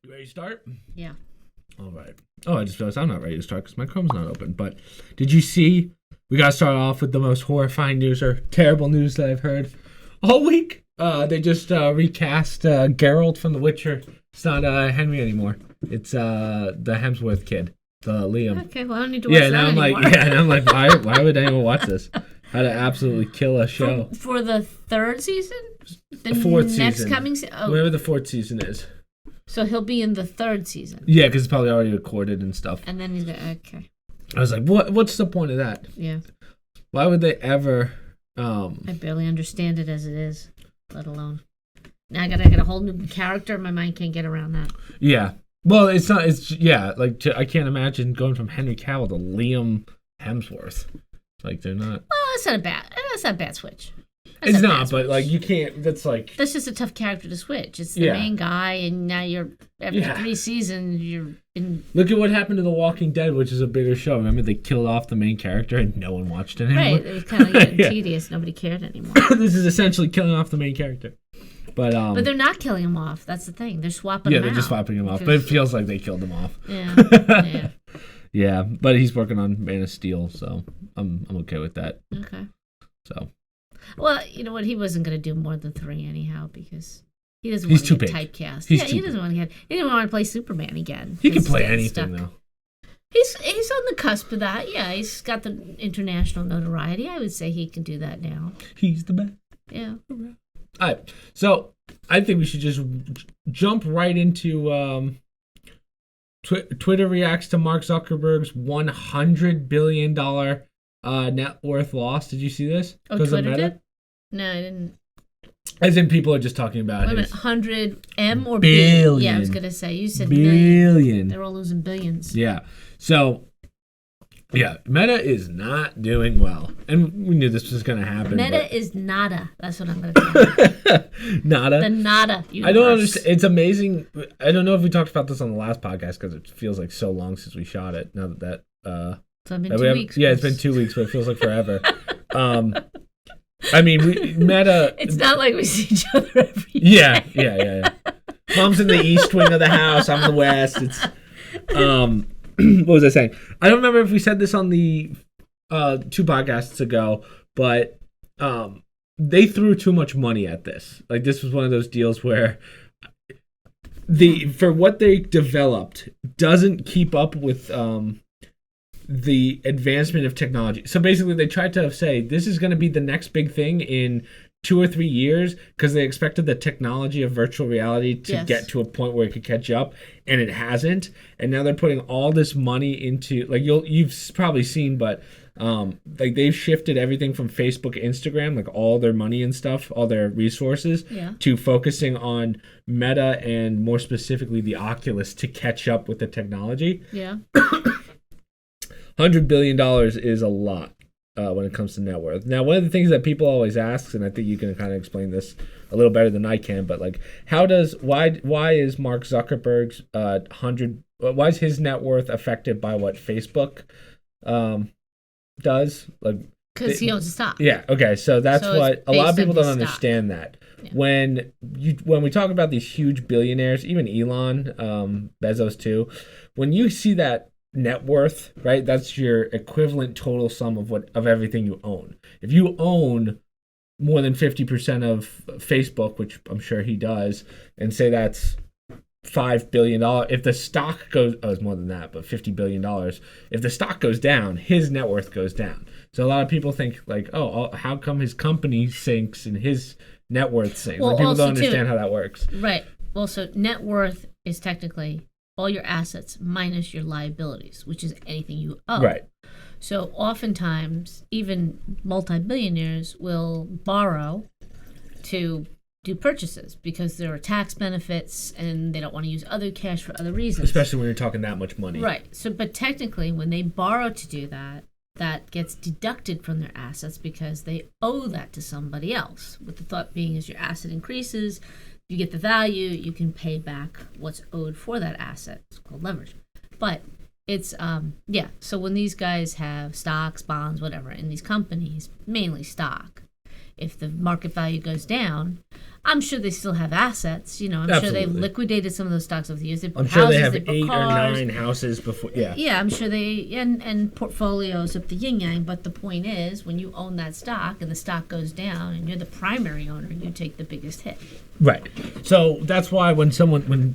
You ready to start? Yeah. All right. Oh, I just realized I'm not ready to start because my Chrome's not open. But did you see? We got to start off with the most horrifying news or terrible news that I've heard all week. They just recast Geralt from The Witcher. It's not Henry anymore. It's the Hemsworth kid, the Liam. Okay, well I don't need to watch that anymore. And I'm like, why would anyone watch this? How to absolutely kill a show. For the third season? The fourth next season. coming season? Oh. Whatever the fourth season is. So he'll be in the third season. Yeah, because it's probably already recorded and stuff. And then he's going to... Okay. I was like, what's the point of that? Yeah. Why would they ever... I barely understand it as it is, let alone... Now I gotta get a whole new character. My mind can't get around that. Yeah. Well, it's not... I can't imagine going from Henry Cavill to Liam Hemsworth. Like, they're not... Well, that's not a bad switch. It's not, but like you can't. That's just a tough character to switch. It's the main guy, and now after 3 seasons, you're in. Look at what happened to The Walking Dead, which is a bigger show. Remember, they killed off the main character, and no one watched it anymore. Right, it was kind of getting tedious. Nobody cared anymore. This is essentially killing off the main character, but they're not killing him off. That's the thing. They're swapping. Yeah, they're just swapping him off, but it feels like they killed him off. Yeah. Yeah, but he's working on Man of Steel, so I'm okay with that. Okay. So. Well, you know what? He wasn't going to do more than 3 anyhow because he doesn't He's want too to get big. typecast. He doesn't want to get. He didn't want to play Superman again. He can play anything though. He's on the cusp of that. Yeah, he's got the international notoriety. I would say he can do that now. He's the best. Yeah. All right. So I think we should just jump right into Twitter reacts to Mark Zuckerberg's $100 billion net worth loss. Did you see this? Oh, Twitter did? No, I didn't. As in, people are just talking about it. 100 M or billion. B? Yeah, I was gonna say you said billion. They're all losing billions. Yeah. So, yeah, Meta is not doing well, and we knew this was gonna happen. Meta is nada. That's what I'm gonna tell you. Nada. The nada universe. I don't understand. It's amazing. I don't know if we talked about this on the last podcast because it feels like so long since we shot it. Now that so it's been 2 weeks. Yeah, it's been 2 weeks, but it feels like forever. I mean, Meta... It's not like we see each other every day. Yeah. Mom's in the east wing of the house. I'm in the west. It's... what was I saying? I don't remember if we said this on the 2 podcasts ago, but they threw too much money at this. Like, this was one of those deals where for what they developed doesn't keep up with... the advancement of technology. So basically they tried to say this is going to be the next big thing in 2 or 3 years because they expected the technology of virtual reality to get to a point where it could catch up, and it hasn't. And now they're putting all this money into, like, you've probably seen, but like they've shifted everything from Facebook, Instagram, like all their money and stuff, all their resources, to focusing on Meta and more specifically the Oculus to catch up with the technology. Yeah. $100 billion is a lot when it comes to net worth. Now, one of the things that people always ask, and I think you can kind of explain this a little better than I can, but like, why is Mark Zuckerberg's why is his net worth affected by what Facebook does? Like, because he owns a stock. Yeah. Okay. So that's what a lot of people don't understand. That when we talk about these huge billionaires, even Elon, Bezos too, when you see that net worth, right? That's your equivalent total sum of everything you own. If you own more than 50% of Facebook, which I'm sure he does, and say that's $5 billion, if the stock goes, it's more than that, but $50 billion, if the stock goes down, his net worth goes down. So a lot of people think like, oh, how come his company sinks and his net worth sinks? Well, like, people don't understand how that works. Right. Well, so net worth is technically all your assets minus your liabilities, which is anything you owe. Right. So oftentimes, even multi-billionaires will borrow to do purchases because there are tax benefits and they don't want to use other cash for other reasons. Especially when you're talking that much money. Right. So, but technically, when they borrow to do that, that gets deducted from their assets because they owe that to somebody else. With the thought being, as your asset increases, you get the value, you can pay back what's owed for that asset. It's called leverage. But it's, so when these guys have stocks, bonds, whatever, in these companies, mainly stock, if the market value goes down, I'm sure they still have assets. I'm sure Absolutely. they've liquidated some of those stocks over the years. They bought I'm sure houses, they have bought 8 cars. or 9 houses before. Yeah. Yeah, I'm sure they and portfolios up the yin yang. But the point is, when you own that stock and the stock goes down, and you're the primary owner, you take the biggest hit. Right. So that's why when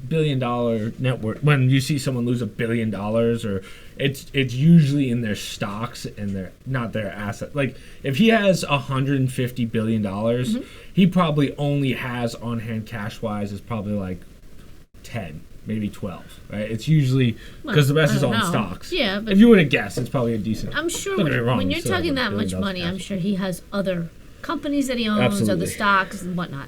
billion-dollar network, when you see someone lose $1 billion, or it's usually in their stocks and their not their asset. Like if he has $150 billion, he probably only has on hand cash wise is probably like 10, maybe 12. Right. It's usually because the rest is all in stocks. Yeah. But if you were to guess, it's probably a decent. I'm sure don't get me wrong, when you you're still have talking $1 that billion much money, cash. I'm sure he has other companies that he owns, Absolutely. other stocks and whatnot.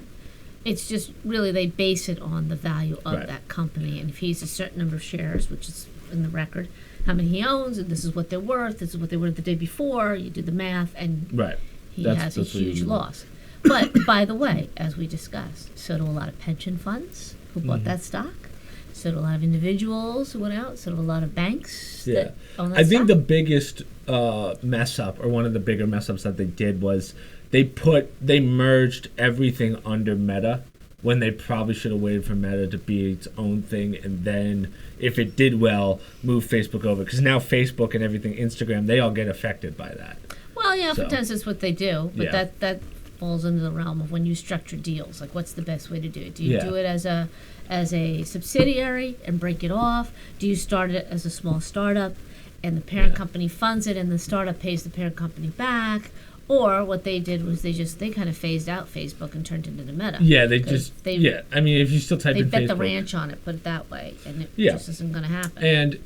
It's just really they base it on the value of Right. that company, and if he's a certain number of shares, which is in the record, how many he owns, and this is what they're worth, this is what they were the day before. You do the math, and Right. he That's has a what huge you- loss. But by the way, as we discussed, so do a lot of pension funds who bought that stock. So do a lot of individuals who went out. So do a lot of banks that own that I think stock. the biggest mess up, or one of the bigger mess ups that they did was they merged everything under Meta when they probably should have waited for Meta to be its own thing, and then if it did well, move Facebook over, because now Facebook and everything, Instagram, they all get affected by that. Well, yeah, So. sometimes that's what they do, but Yeah. that falls into the realm of when you structure deals. Like, what's the best way to do it? Do you Yeah. do it as a subsidiary and break it off? Do you start it as a small startup, and the parent company funds it, and the startup pays the parent company back? Or what they did was they kind of phased out Facebook and turned it into Meta. Yeah, they 'Cause just I mean, if you still type they in bet Facebook, the ranch on it, put it that way, and it Yeah. just isn't going to happen. and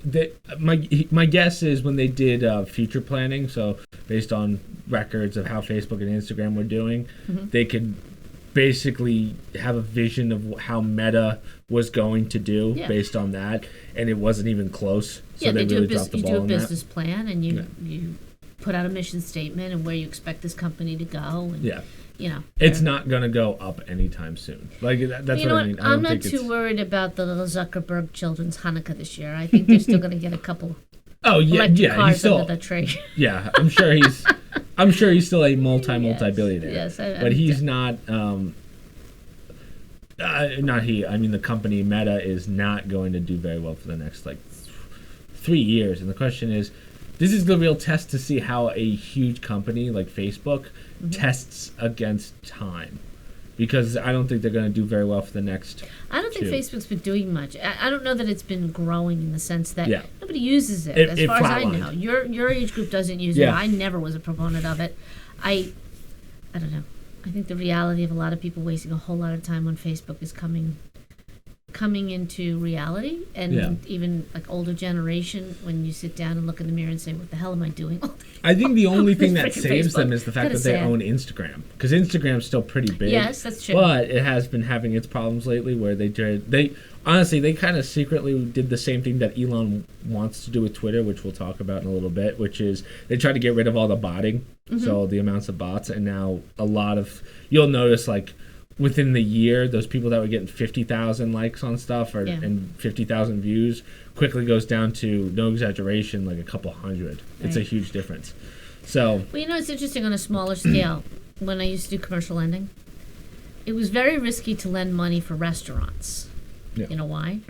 my guess is when they did future planning, so based on records of how Facebook and Instagram were doing, they could basically have a vision of how Meta was going to do based on that, and it wasn't even close. So Yeah, they do really a dropped the you ball do a on business plan, and you Yeah. put out a mission statement and where you expect this company to go. And, that. Yeah. you know, It's not going to go up anytime soon. Like that's you know what I mean. I I'm don't not think too it's. worried about the little Zuckerberg children's Hanukkah this year. I think they're still going to get a couple Oh yeah, electric yeah. He's cars still. under the tree. Yeah, I'm sure he's still a multi-billionaire. Yes, but he's not. Not he. I mean, the company Meta is not going to do very well for the next 3 years. And the question is, this is the real test to see how a huge company like Facebook tests against time, because I don't think they're going to do very well for the next. I don't think Facebook's been doing much. I don't know that it's been growing in the sense that Yeah. nobody uses it. As It far as I flatlined. know, your age group doesn't use it. Yeah. I never was a proponent of it. I don't know. I think the reality of a lot of people wasting a whole lot of time on Facebook is coming into reality, and even like older generation, when you sit down and look in the mirror and say, "What the hell am I doing?" I think the only thing that Freaking saves them Facebook. is the fact Kinda that they sad. own Instagram, because Instagram's still pretty big. Yes, that's true. But it has been having its problems lately, where they honestly they kind of secretly did the same thing that Elon wants to do with Twitter, which we'll talk about in a little bit, which is they tried to get rid of all the botting, so the amounts of bots, and now a lot of you'll notice within the year, those people that were getting 50,000 likes on stuff and 50,000 views quickly goes down to, no exaggeration, like a couple hundred. It's a Right. huge difference. So, Well, it's interesting on a smaller scale. When I used to do commercial lending, it was very risky to lend money for restaurants. Yeah. You know why?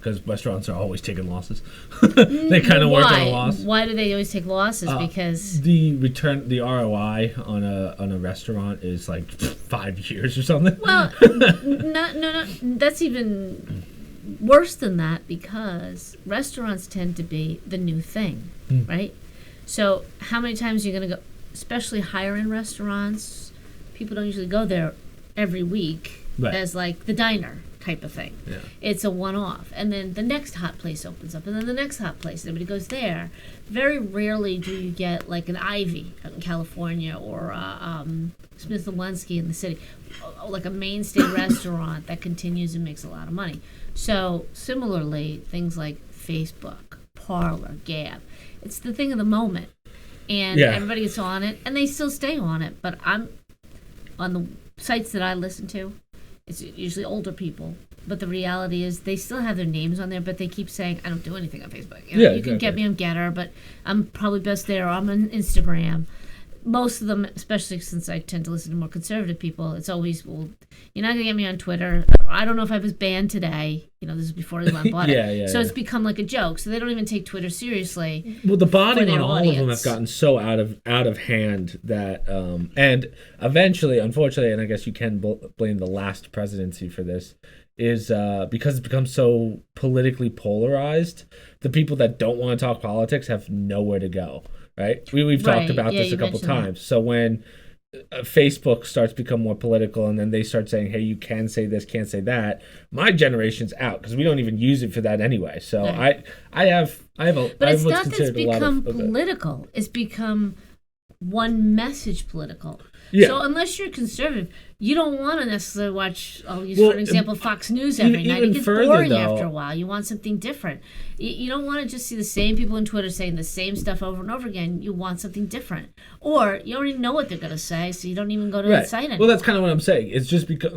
because restaurants are always taking losses. They kind of work on a loss. Why do they always take losses? Because the ROI on a restaurant is like 5 years or something. well, no, that's even worse than that, because restaurants tend to be the new thing, right? So how many times are you going to go, especially higher end restaurants? People don't usually go there every week as like the diner type of thing. Yeah. It's a one-off, and then the next hot place opens up, and then the next hot place, everybody goes there. Very rarely do you get like an Ivy out in California, or Smith & Wesson in the city, like a mainstay restaurant that continues and makes a lot of money. So similarly, things like Facebook, Parler, Gab, it's the thing of the moment, and everybody gets on it, and they still stay on it. But I'm on the sites that I listen to, it's usually older people, but the reality is they still have their names on there, but they keep saying, I don't do anything on Facebook. You can get me on Getter, but I'm probably best there, or I'm on Instagram. most of them, especially since I tend to listen to more conservative people, it's always, well, you're not going to get me on Twitter. I don't know if I was banned today. This is before Elon bought it. So it's become like a joke. So they don't even take Twitter seriously. Well, the botting on all audience. of them have gotten so out of hand that, and eventually, unfortunately, and I guess you can blame the last presidency for this, is because it's become so politically polarized, the people that don't want to talk politics have nowhere to go, right? We've talked about this a couple times. That. So when Facebook starts to become more political and then they start saying, hey, you can say this, can't say that, my generation's out because we don't even use it for that anyway. So I have a... But it's not that it's become political. It's become one message political. Yeah. So unless you're conservative, you don't want to necessarily watch, I'll use for an example, Fox News every night. It gets boring after a while. You want something different. You don't want to just see the same people on Twitter saying the same stuff over and over again. You want something different. Or you already know what they're going to say, so you don't even go to the site anymore. Well, that's kind of what I'm saying. It's just because,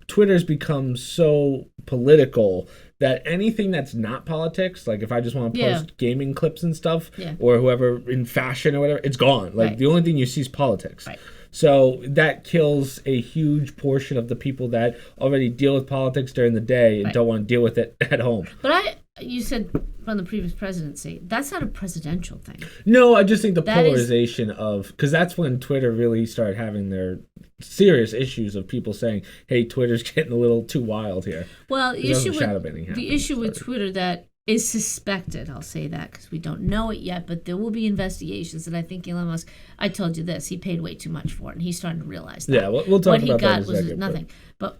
Twitter's become so political that anything that's not politics, like if I just want to post gaming clips and stuff, or whoever in fashion or whatever, it's gone. The only thing you see is politics. Right. So that kills a huge portion of the people that already deal with politics during the day and don't want to deal with it at home. But you said from the previous presidency, that's not a presidential thing. No, I just think the polarization of, because that's when Twitter really started having their serious issues of people saying, hey, Twitter's getting a little too wild here. Well, the issue with Twitter that is suspected, I'll say that because we don't know it yet, but there will be investigations, and I think Elon Musk, I told you this, he paid way too much for it, and he's starting to realize that. Yeah, we'll talk about that in a second. What he got was nothing. But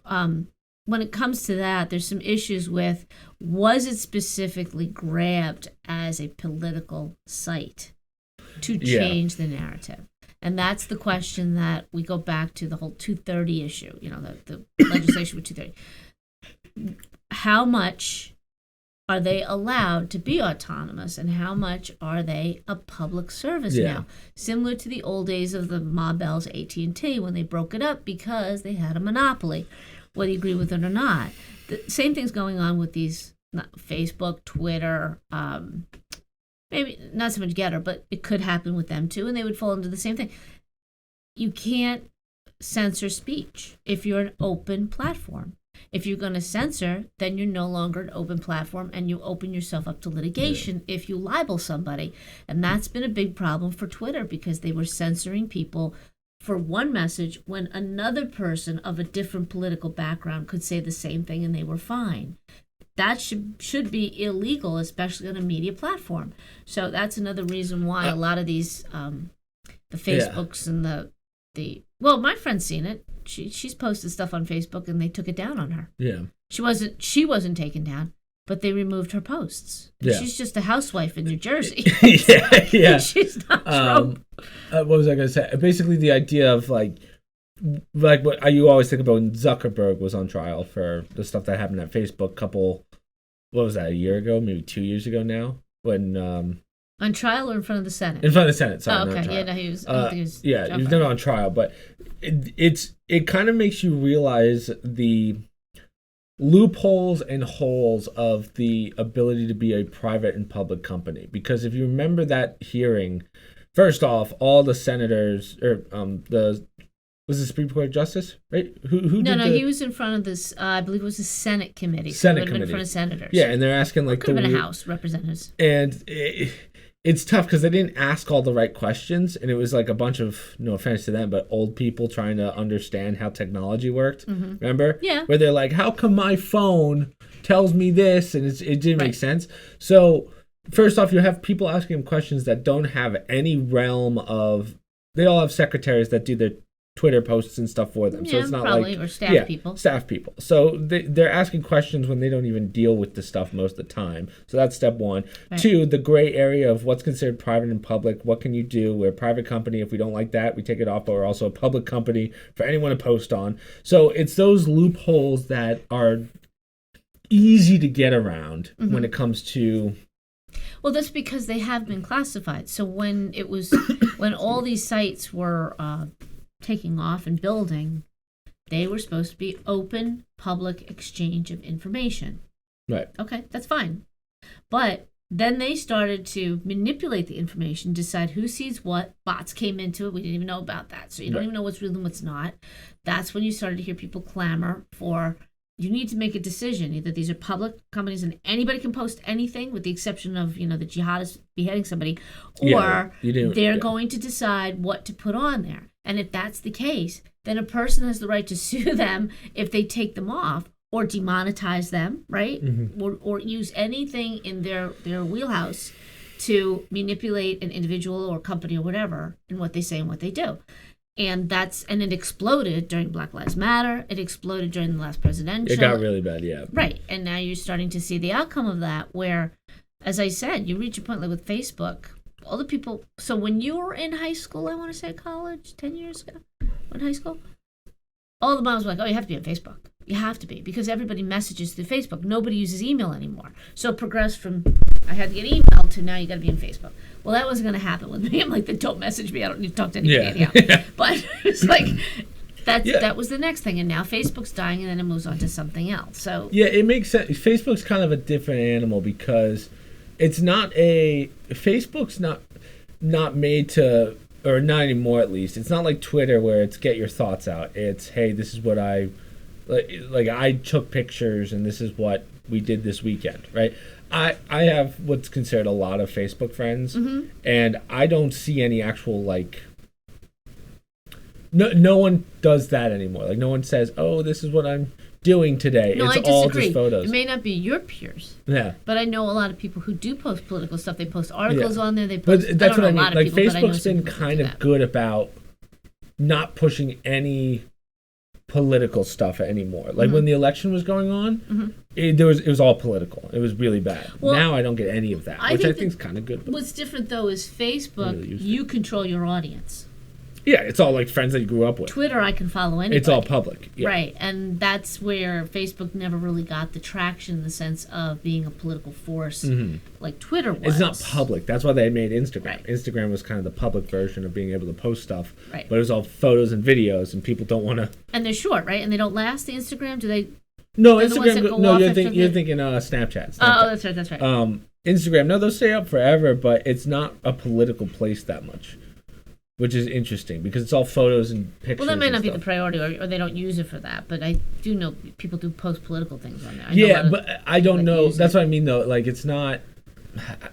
when it comes to that, there's some issues with, was it specifically grabbed as a political site to change the narrative? And that's the question that we go back to the whole 230 issue, the legislation with 230. How much are they allowed to be autonomous, and how much are they a public service now? Similar to the old days of the Ma Bell's AT&T when they broke it up because they had a monopoly, whether you agree with it or not. The same thing's going on with these Facebook, Twitter, maybe not so much Getter, but it could happen with them too, and they would fall into the same thing. You can't censor speech if you're an open platform. If you're going to censor, then you're no longer an open platform, and you open yourself up to litigation if you libel somebody. And that's been a big problem for Twitter because they were censoring people for one message when another person of a different political background could say the same thing and they were fine. That should be illegal, especially on a media platform. So that's another reason why a lot of these, the Facebooks and the well, my friend's seen it. She's posted stuff on Facebook and they took it down on her. Yeah. She wasn't taken down, but they removed her posts. Yeah. She's just a housewife in New Jersey. yeah. She's not Trump. What was I going to say? Basically the idea of like what you always think about when Zuckerberg was on trial for the stuff that happened at Facebook what was that, a year ago, maybe 2 years ago now? When on trial or in front of the Senate? In front of the Senate, sorry. Oh, okay. Not trial. Yeah, no, he was. I don't think he was. Yeah, he was never on trial, but it kind of makes you realize the loopholes and holes of the ability to be a private and public company. Because if you remember that hearing, first off, all the senators or was the Supreme Court Justice, right? Who? No, he was in front of this. I believe it was the Senate committee. Senate committee. Been in front of senators. Yeah, and they're asking could have been a House representatives. And it's tough because they didn't ask all the right questions, and it was like a bunch of, no offense to them, but old people trying to understand how technology worked. Mm-hmm. Remember? Yeah. Where they're like, "How come my phone tells me this?" And it didn't make sense. So first off, you have people asking them questions that don't have any realm of. They all have secretaries that do their Twitter posts and stuff for them. Yeah, so it's not probably, or staff people. Staff people. So they're asking questions when they don't even deal with the stuff most of the time. So that's step one. Right. Two, the gray area of what's considered private and public. What can you do? We're a private company. If we don't like that, we take it off, but we're also a public company for anyone to post on. So it's those loopholes that are easy to get around when it comes to... Well, that's because they have been classified. So when all these sites were... taking off and building, they were supposed to be open public exchange of information. Right. Okay, that's fine. But Then they started to manipulate the information, decide who sees what. Bots came into it. We didn't even know about that. So you don't even know what's real and what's not. That's when you started to hear people clamor for, you need to make a decision. Either these are public companies and anybody can post anything with the exception of, the jihadists beheading somebody, or they're going to decide what to put on there. And if that's the case, then a person has the right to sue them if they take them off or demonetize them, right? Or use anything in their wheelhouse to manipulate an individual or company or whatever in what they say and what they do. And it exploded during Black Lives Matter. It exploded during the last presidential. It got really bad, yeah. Right. And now you're starting to see the outcome of that where, as I said, you reach a point like with Facebook, all the people. So when you were in high school, I want to say college, 10 years ago, in high school, all the moms were like, oh, you have to be on Facebook. You have to be, because everybody messages through Facebook. Nobody uses email anymore. So it progressed from, I had to get email to now you got to be on Facebook. Well, that wasn't going to happen with me. I'm like, then don't message me. I don't need to talk to anybody anyhow. But it's like, that was the next thing. And now Facebook's dying and then it moves on to something else. So yeah, it makes sense. Facebook's kind of a different animal because Facebook's not made to, or not anymore at least. It's not like Twitter where it's get your thoughts out. It's, hey, this is what I took pictures and this is what we did this weekend, right? I have what's considered a lot of Facebook friends, and I don't see any actual no one does that anymore. Like no one says, oh, this is what I'm doing today. No, it's all just photos. It may not be your peers. Yeah. But I know a lot of people who do post political stuff. They post articles on there. They post, but that's what I mean. Like people, Facebook's been kind of good about not pushing any political stuff anymore. Like when the election was going on, it was all political. It was really bad. Well, now I don't get any of that, which I think is kind of good. What's different though is Facebook, you control your audience. Yeah, it's all like friends that you grew up with. Twitter, I can follow anybody. It's all public. Yeah. Right, and that's where Facebook never really got the traction in the sense of being a political force like Twitter was. It's not public. That's why they made Instagram. Right. Instagram was kind of the public version of being able to post stuff. Right. But it was all photos and videos, and people don't want to... And they're short, right? And they don't last, the Instagram? Do they... No, Instagram... No, you're thinking Snapchat. Oh, that's right. Instagram, no, they'll stay up forever, but it's not a political place that much. Which is interesting because it's all photos and pictures. Well, that may not be the priority, or they don't use it for that. But I do know people do post political things on there. But I don't know. That's what I mean, though. Like, it's not.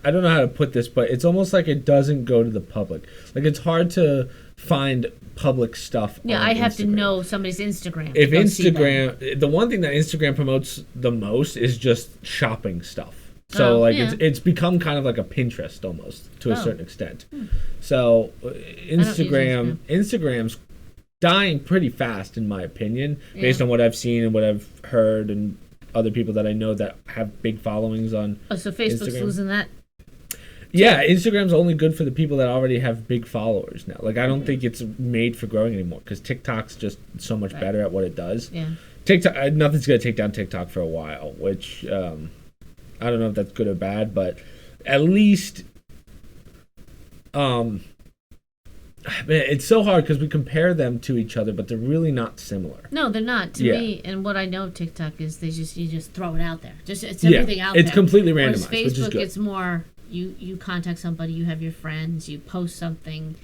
I don't know how to put this, but it's almost like it doesn't go to the public. Like, it's hard to find public stuff. Yeah, I have to know somebody's Instagram. If Instagram, the one thing that Instagram promotes the most is just shopping stuff. So it's become kind of like a Pinterest almost to a certain extent. So Instagram's dying pretty fast in my opinion, based on what I've seen and what I've heard and other people that I know that have big followings on. Oh, so Facebook's losing that? Yeah, Instagram's only good for the people that already have big followers now. Like I don't think it's made for growing anymore because TikTok's just so much better at what it does. Yeah. TikTok, nothing's gonna take down TikTok for a while, which. I don't know if that's good or bad, but at least it's so hard because we compare them to each other, but they're really not similar. No, they're not to me. And what I know of TikTok is you just throw it out there. It's everything out there. It's completely randomized. Whereas Facebook, which is good. It's more you contact somebody, you have your friends, you post something.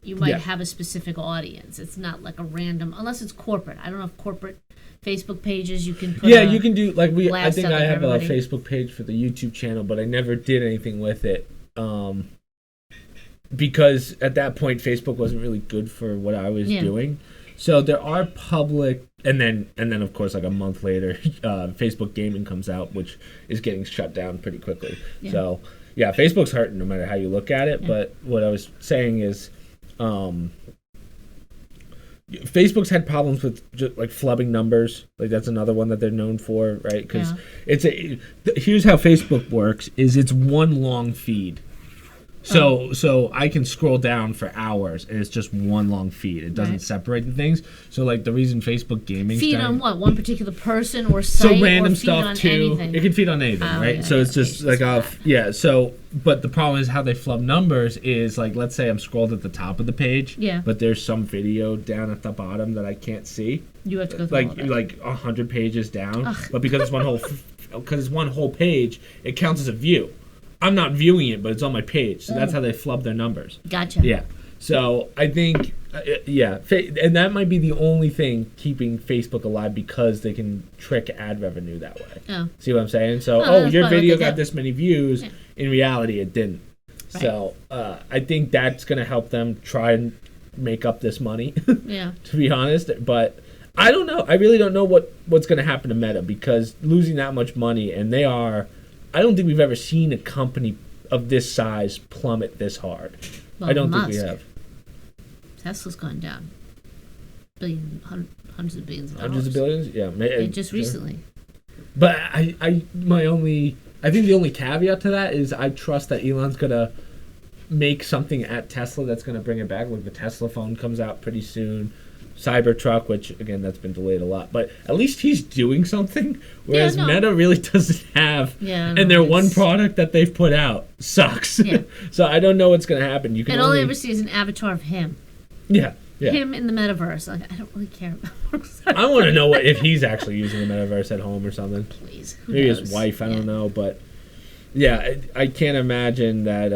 You might have a specific audience. It's not like a random, unless it's corporate. I don't know if corporate Facebook pages you can put. Yeah, you can do like I think I have everybody. a Facebook page for the YouTube channel, but I never did anything with it because at that point Facebook wasn't really good for what I was doing. So there are public, and then of course like a month later, Facebook Gaming comes out, which is getting shut down pretty quickly. Yeah. So yeah, Facebook's hurting no matter how you look at it. Yeah. But what I was saying is. Facebook's had problems with just like flubbing numbers. Like that's another one that they're known for, right? Because here's how Facebook works: is it's one long feed. So I can scroll down for hours, and it's just one long feed. It doesn't separate the things. So like the reason Facebook Gaming feed on what, one particular person or site, so random or feed stuff on too. Anything? It can feed on anything, right? Yeah, so it's just like So, but the problem is how they flub numbers is like, let's say I'm scrolled at the top of the page, but there's some video down at the bottom that I can't see. You have to go through like 100 pages down, but because it's one whole page, it counts as a view. I'm not viewing it, but it's on my page. So that's how they flub their numbers. Gotcha. Yeah. So I think, and that might be the only thing keeping Facebook alive because they can trick ad revenue that way. Oh. See what I'm saying? So, your video got this many views. Yeah. In reality, it didn't. Right. So I think that's going to help them try and make up this money, yeah. to be honest. But I don't know. I really don't know what's going to happen to Meta because losing that much money, and I don't think we've ever seen a company of this size plummet this hard. Well, I don't think we have. Tesla's gone down. Hundreds of billions of dollars. Hundreds of billions? Yeah. Just recently. But I think the only caveat to that is I trust that Elon's going to make something at Tesla that's going to bring it back. Like the Tesla phone comes out pretty soon. Cybertruck, which, again, that's been delayed a lot. But at least he's doing something, whereas Meta really doesn't have. Yeah, and their one product that they've put out sucks. Yeah. So I don't know what's going to happen. You can all I ever see is an avatar of him. Yeah. Him in the metaverse. Like, I don't really care about I want to know if he's actually using the metaverse at home or something. Please. Maybe his wife. I don't know. But, yeah, I can't imagine that.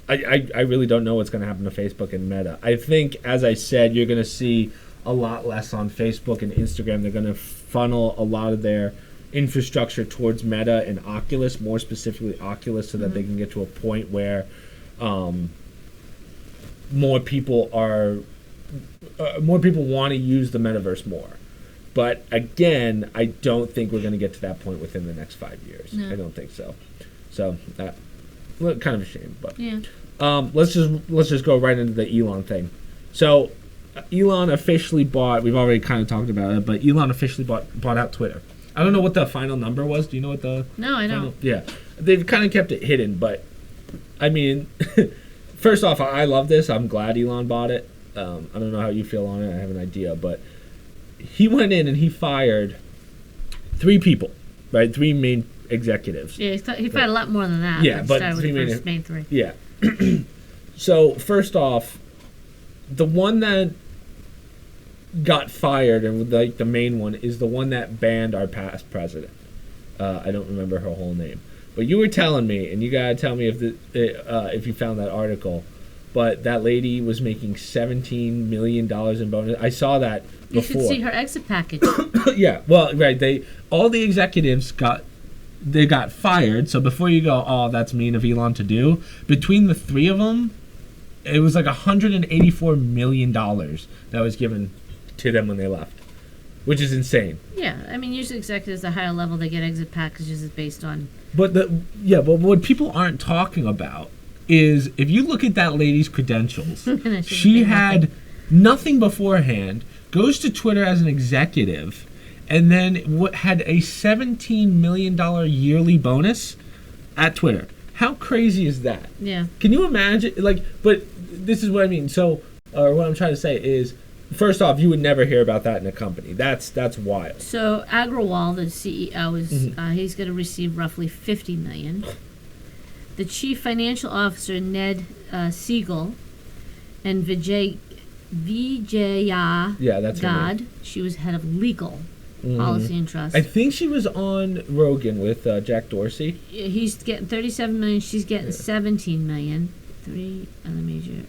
I really don't know what's going to happen to Facebook and Meta. I think, as I said, you're going to see a lot less on Facebook and Instagram. They're going to funnel a lot of their infrastructure towards Meta and Oculus, more specifically Oculus, so that they can get to a point where more people want to use the metaverse more. But again, I don't think we're going to get to that point within the next 5 years. No. I don't think so. So that. Well, kind of a shame, but yeah. Let's just go right into the Elon thing. So, Elon officially bought. We've already kind of talked about it, but Elon officially bought out Twitter. I don't know what the final number was. Do you know what the? No, I don't. Yeah, they've kind of kept it hidden, but I mean, first off, I love this. I'm glad Elon bought it. I don't know how you feel on it. I have an idea, but he went in and he fired 3 people, right? 3 main executives. Yeah, he fired a lot more than that. Yeah, but started with the first main 3. Yeah. So first off, the one that got fired and like the main one is the one that banned our past president. I don't remember her whole name, but you were telling me, and you gotta tell me if you found that article. But that lady was making $17 million in bonus. I saw that before. You should see her exit package. Yeah, well, right. All the executives got fired. So before you go, oh, that's mean of Elon to do. Between the 3 of them, it was like $184 million that was given to them when they left, which is insane. Yeah, I mean, usually executives at a higher level, they get exit packages based on. But what people aren't talking about is if you look at that lady's credentials, she had nothing beforehand, goes to Twitter as an executive, and then had a $17 million yearly bonus at Twitter. How crazy is that? Yeah. Can you imagine? But this is what I mean. So, what I'm trying to say is, first off, you would never hear about that in a company. That's wild. So Agrawal, the CEO, is he's going to receive roughly $50 million. The chief financial officer, Ned Siegel, and Vijaya that's God, she was head of legal. Policy and trust. I think she was on Rogan with Jack Dorsey. He's getting $37 million. She's getting $17 million. 3 other major.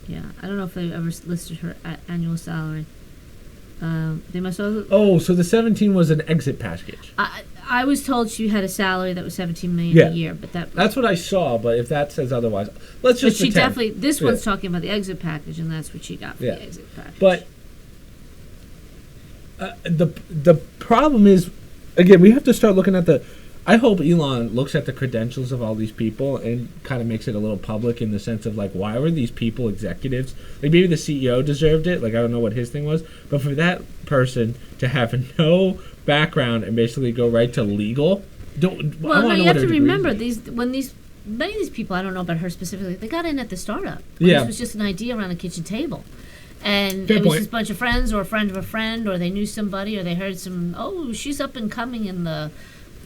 Yeah, I don't know if they ever listed her annual salary. They must also. Oh, so the 17 was an exit package. I was told she had a salary that was $17 million a year, but that's what I saw. But if that says otherwise, let's just. But she definitely. This one's talking about the exit package, and that's what she got for the exit package. But. The problem is, again, we have to start looking at I hope Elon looks at the credentials of all these people and kind of makes it a little public in the sense of, like, why were these people executives? Like, maybe the CEO deserved it. Like, I don't know what his thing was. But for that person to have no background and basically go right to legal, you have to remember, many of these people, I don't know about her specifically, they got in at the startup. This was just an idea around a kitchen table. And it was just a bunch of friends or a friend of a friend, or they knew somebody, or they heard she's up and coming in the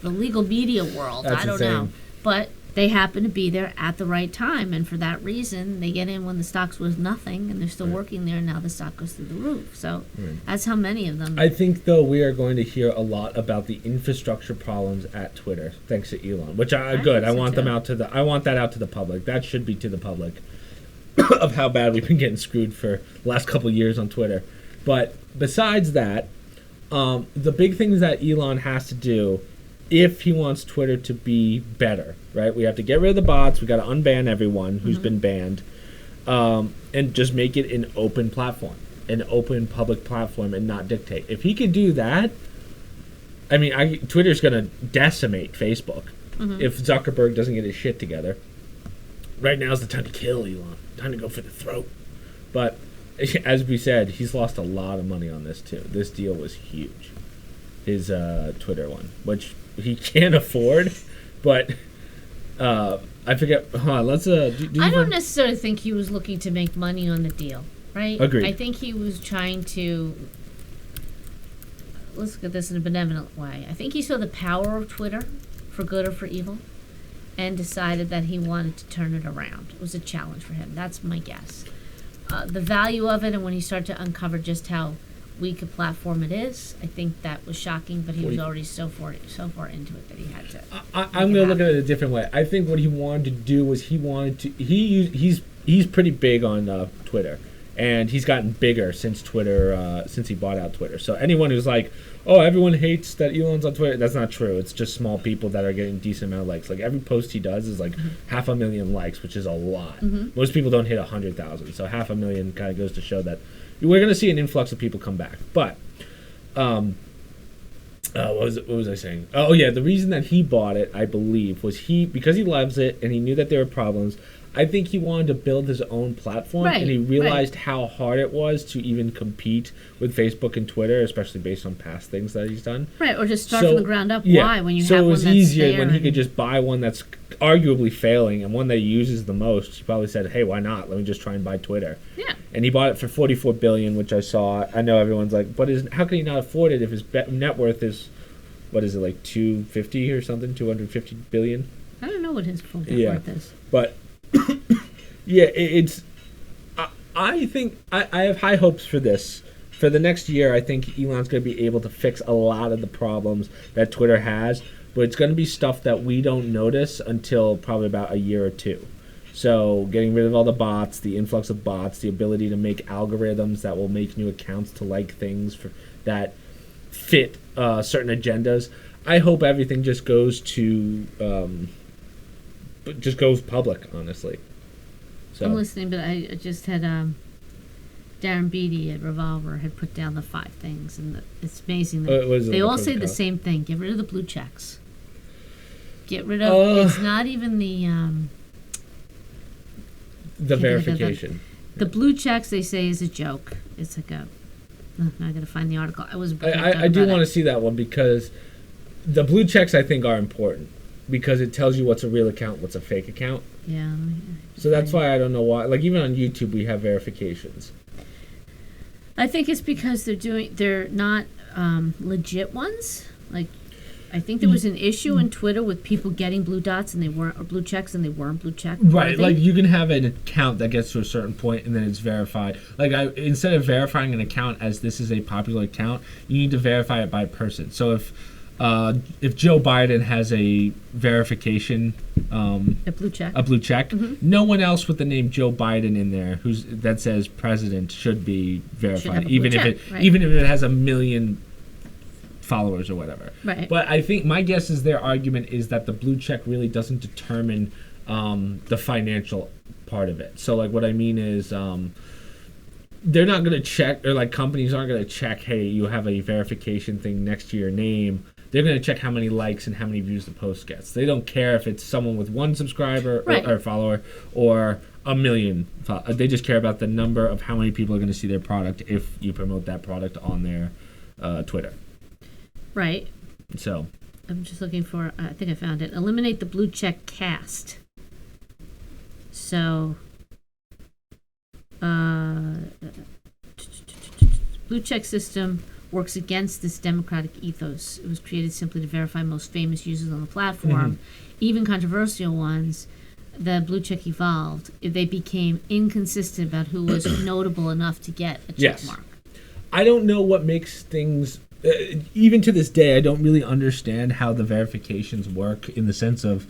legal media world. That's I don't know. But they happen to be there at the right time, and for that reason, they get in when the stocks was nothing, and they're still working there, and now the stock goes through the roof. So that's how many of them. I think, though, we are going to hear a lot about the infrastructure problems at Twitter, thanks to Elon, which good. I want them out to I want that out to the public. That should be to the public of how bad we've been getting screwed for the last couple of years on Twitter. But besides that, the big things that Elon has to do if he wants Twitter to be better, right? We have to get rid of the bots. We got to unban everyone who's been banned, and just make it an open platform, an open public platform, and not dictate. If he could do that, I mean, Twitter's going to decimate Facebook if Zuckerberg doesn't get his shit together. Right now is the time to kill Elon. Time to go for the throat. But as we said, he's lost a lot of money on this too. This deal was huge. His Twitter one, which he can't afford, but I forget. Let's. I don't necessarily think he was looking to make money on the deal, right? Agreed. I think he was trying to. Let's look at this in a benevolent way. I think he saw the power of Twitter, for good or for evil, and decided that he wanted to turn it around. It was a challenge for him. That's my guess. The value of it, and when he started to uncover just how weak a platform it is, I think that was shocking, but he was already so far into it that he had to. I'm going to look at it a different way. I think what he wanted to do was he's pretty big on Twitter, and he's gotten bigger since he bought out Twitter. So anyone who's like, oh, everyone hates that Elon's on Twitter, that's not true. It's just small people that are getting a decent amount of likes. Like every post he does is like 500,000 likes, which is a lot. Most people don't hit 100,000, so 500,000 kind of goes to show that we're going to see an influx of people come back. But what was I saying? Oh yeah, the reason that he bought it, I believe, was because he loves it and he knew that there were problems. I think he wanted to build his own platform, and he realized how hard it was to even compete with Facebook and Twitter, especially based on past things that he's done. Right, or just start from the ground up. Yeah. Why? When you have one that's So it was easier when he could just buy one that's arguably failing and one that he uses the most. He probably said, hey, why not? Let me just try and buy Twitter. Yeah. And he bought it for $44 billion, which I saw. I know everyone's like, but how can he not afford it if his net worth is, what is it, like 250 or something, 250 billion? I don't know what his full net worth is. But yeah, it's. I think I have high hopes for this. For the next year, I think Elon's going to be able to fix a lot of the problems that Twitter has, but it's going to be stuff that we don't notice until probably about a year or two. So getting rid of all the bots, the influx of bots, the ability to make algorithms that will make new accounts to like things that fit certain agendas. I hope everything just goes goes public, honestly. So. I'm listening, but I just had Darren Beatty at Revolver had put down the 5 things, and it's amazing that they all say the same thing. Get rid of the blue checks. Get rid of it's not even the verification. The blue checks, they say, is a joke. It's like now I got to find the article. I do want to see that one, because the blue checks I think are important, because it tells you what's a real account, what's a fake account. Yeah. So that's why I don't know why. Like even on YouTube, we have verifications. I think it's because they're not legit ones. Like, I think there was an issue in Twitter with people getting blue dots and they weren't, or blue checks and they weren't blue checked. Right, like you can have an account that gets to a certain point and then it's verified. Like instead of verifying an account as this is a popular account, you need to verify it by person. So if Joe Biden has a verification, a blue check, no one else with the name Joe Biden in there that says president should be verified, even if it has 1 million followers or whatever. Right. But I think my guess is their argument is that the blue check really doesn't determine the financial part of it. So like what I mean is they're not going to check, or like companies aren't going to check, hey, you have a verification thing next to your name. They're going to check how many likes and how many views the post gets. They don't care if it's someone with 1 subscriber or follower or 1 million. They just care about the number of how many people are going to see their product if you promote that product on their Twitter. Right. So. I'm just looking for, I think I found it. Eliminate the blue check cast. So, blue check system works against this democratic ethos. It was created simply to verify most famous users on the platform, even controversial ones. The blue check evolved. They became inconsistent about who was notable enough to get a check mark. I don't know what makes things... even to this day, I don't really understand how the verifications work in the sense of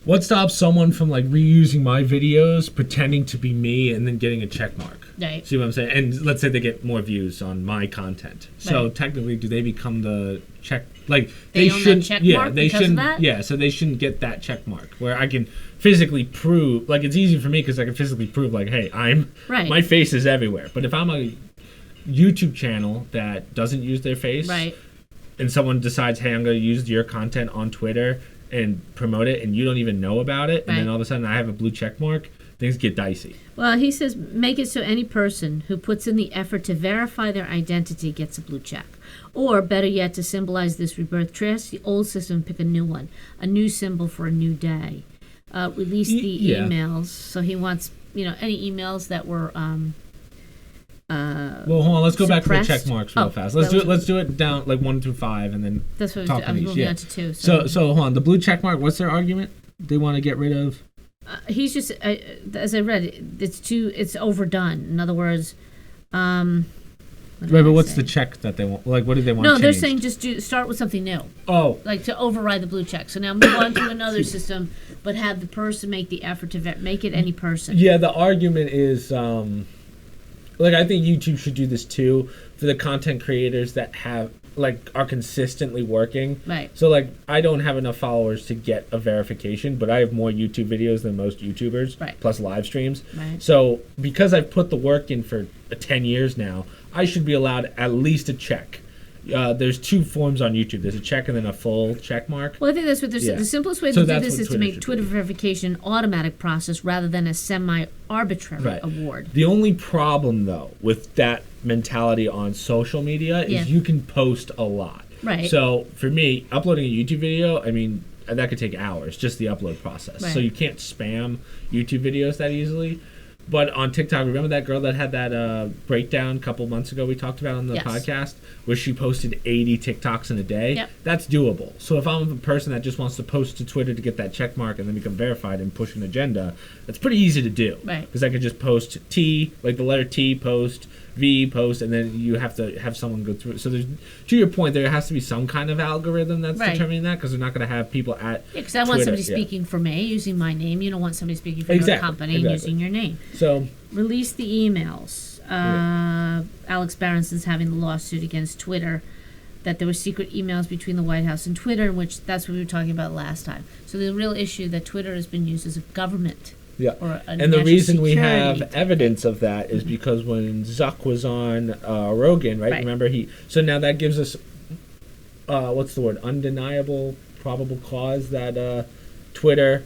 what stops someone from like reusing my videos, pretending to be me, and then getting a check mark. Right. See what I'm saying? And let's say they get more views on my content. So technically, do they become the check? Like they should, check yeah, mark they because shouldn't, of that? yeah. So they shouldn't get that check mark where I can physically prove. Like it's easy for me because I can physically prove, like, hey, my face is everywhere. But if I'm a YouTube channel that doesn't use their face, and someone decides, hey, I'm going to use your content on Twitter and promote it, and you don't even know about it, and then all of a sudden I have a blue check mark, things get dicey. Well, he says, make it so any person who puts in the effort to verify their identity gets a blue check. Or, better yet, to symbolize this rebirth, trash the old system and pick a new one, a new symbol for a new day. Release the emails. So he wants, any emails that were... well, hold on. Let's go back to the check marks real fast. Let's do it down like 1 through 5, and then that's what talk I was moving on to 2. So hold on. The blue check mark. What's their argument? They want to get rid of. He's just, as I read, it's overdone. In other words, but what's the check that they want? Like, what do they want? No, they're saying just start with something new. Oh, like to override the blue check. So now move on to another system, but have the person make the effort to make it any person. Yeah, the argument is. Like, I think YouTube should do this too for the content creators that are consistently working. Right. So, like, I don't have enough followers to get a verification, but I have more YouTube videos than most YouTubers, plus live streams. Right. So, because I've put the work in for 10 years now, I should be allowed at least a check. There's 2 forms on YouTube. There's a check and then a full check mark. Well, I think that's what the simplest way to do this is to make Twitter verification an automatic process rather than a semi-arbitrary award. The only problem, though, with that mentality on social media is you can post a lot. Right. So, for me, uploading a YouTube video, I mean, that could take hours, just the upload process. Right. So you can't spam YouTube videos that easily. But on TikTok, remember that girl that had that breakdown a couple months ago we talked about on the podcast, where she posted 80 TikToks in a day? Yep. That's doable. So if I'm a person that just wants to post to Twitter to get that check mark and then become verified and push an agenda, that's pretty easy to do. Right. Because I could just post T, like the letter T, post, V, post, and then you have to have someone go through it. So there's, to your point, there has to be some kind of algorithm that's determining that, because they're not going to have people at because I want somebody speaking for me using my name. You don't want somebody speaking for your company and using your name. So release the emails. Alex Berenson's having the lawsuit against Twitter that there were secret emails between the White House and Twitter, which that's what we were talking about last time. So the real issue that Twitter has been used as a government. Yeah, and the reason we have evidence of that is because when Zuck was on Rogan, right? Remember so now that gives us, what's the word? Undeniable probable cause that Twitter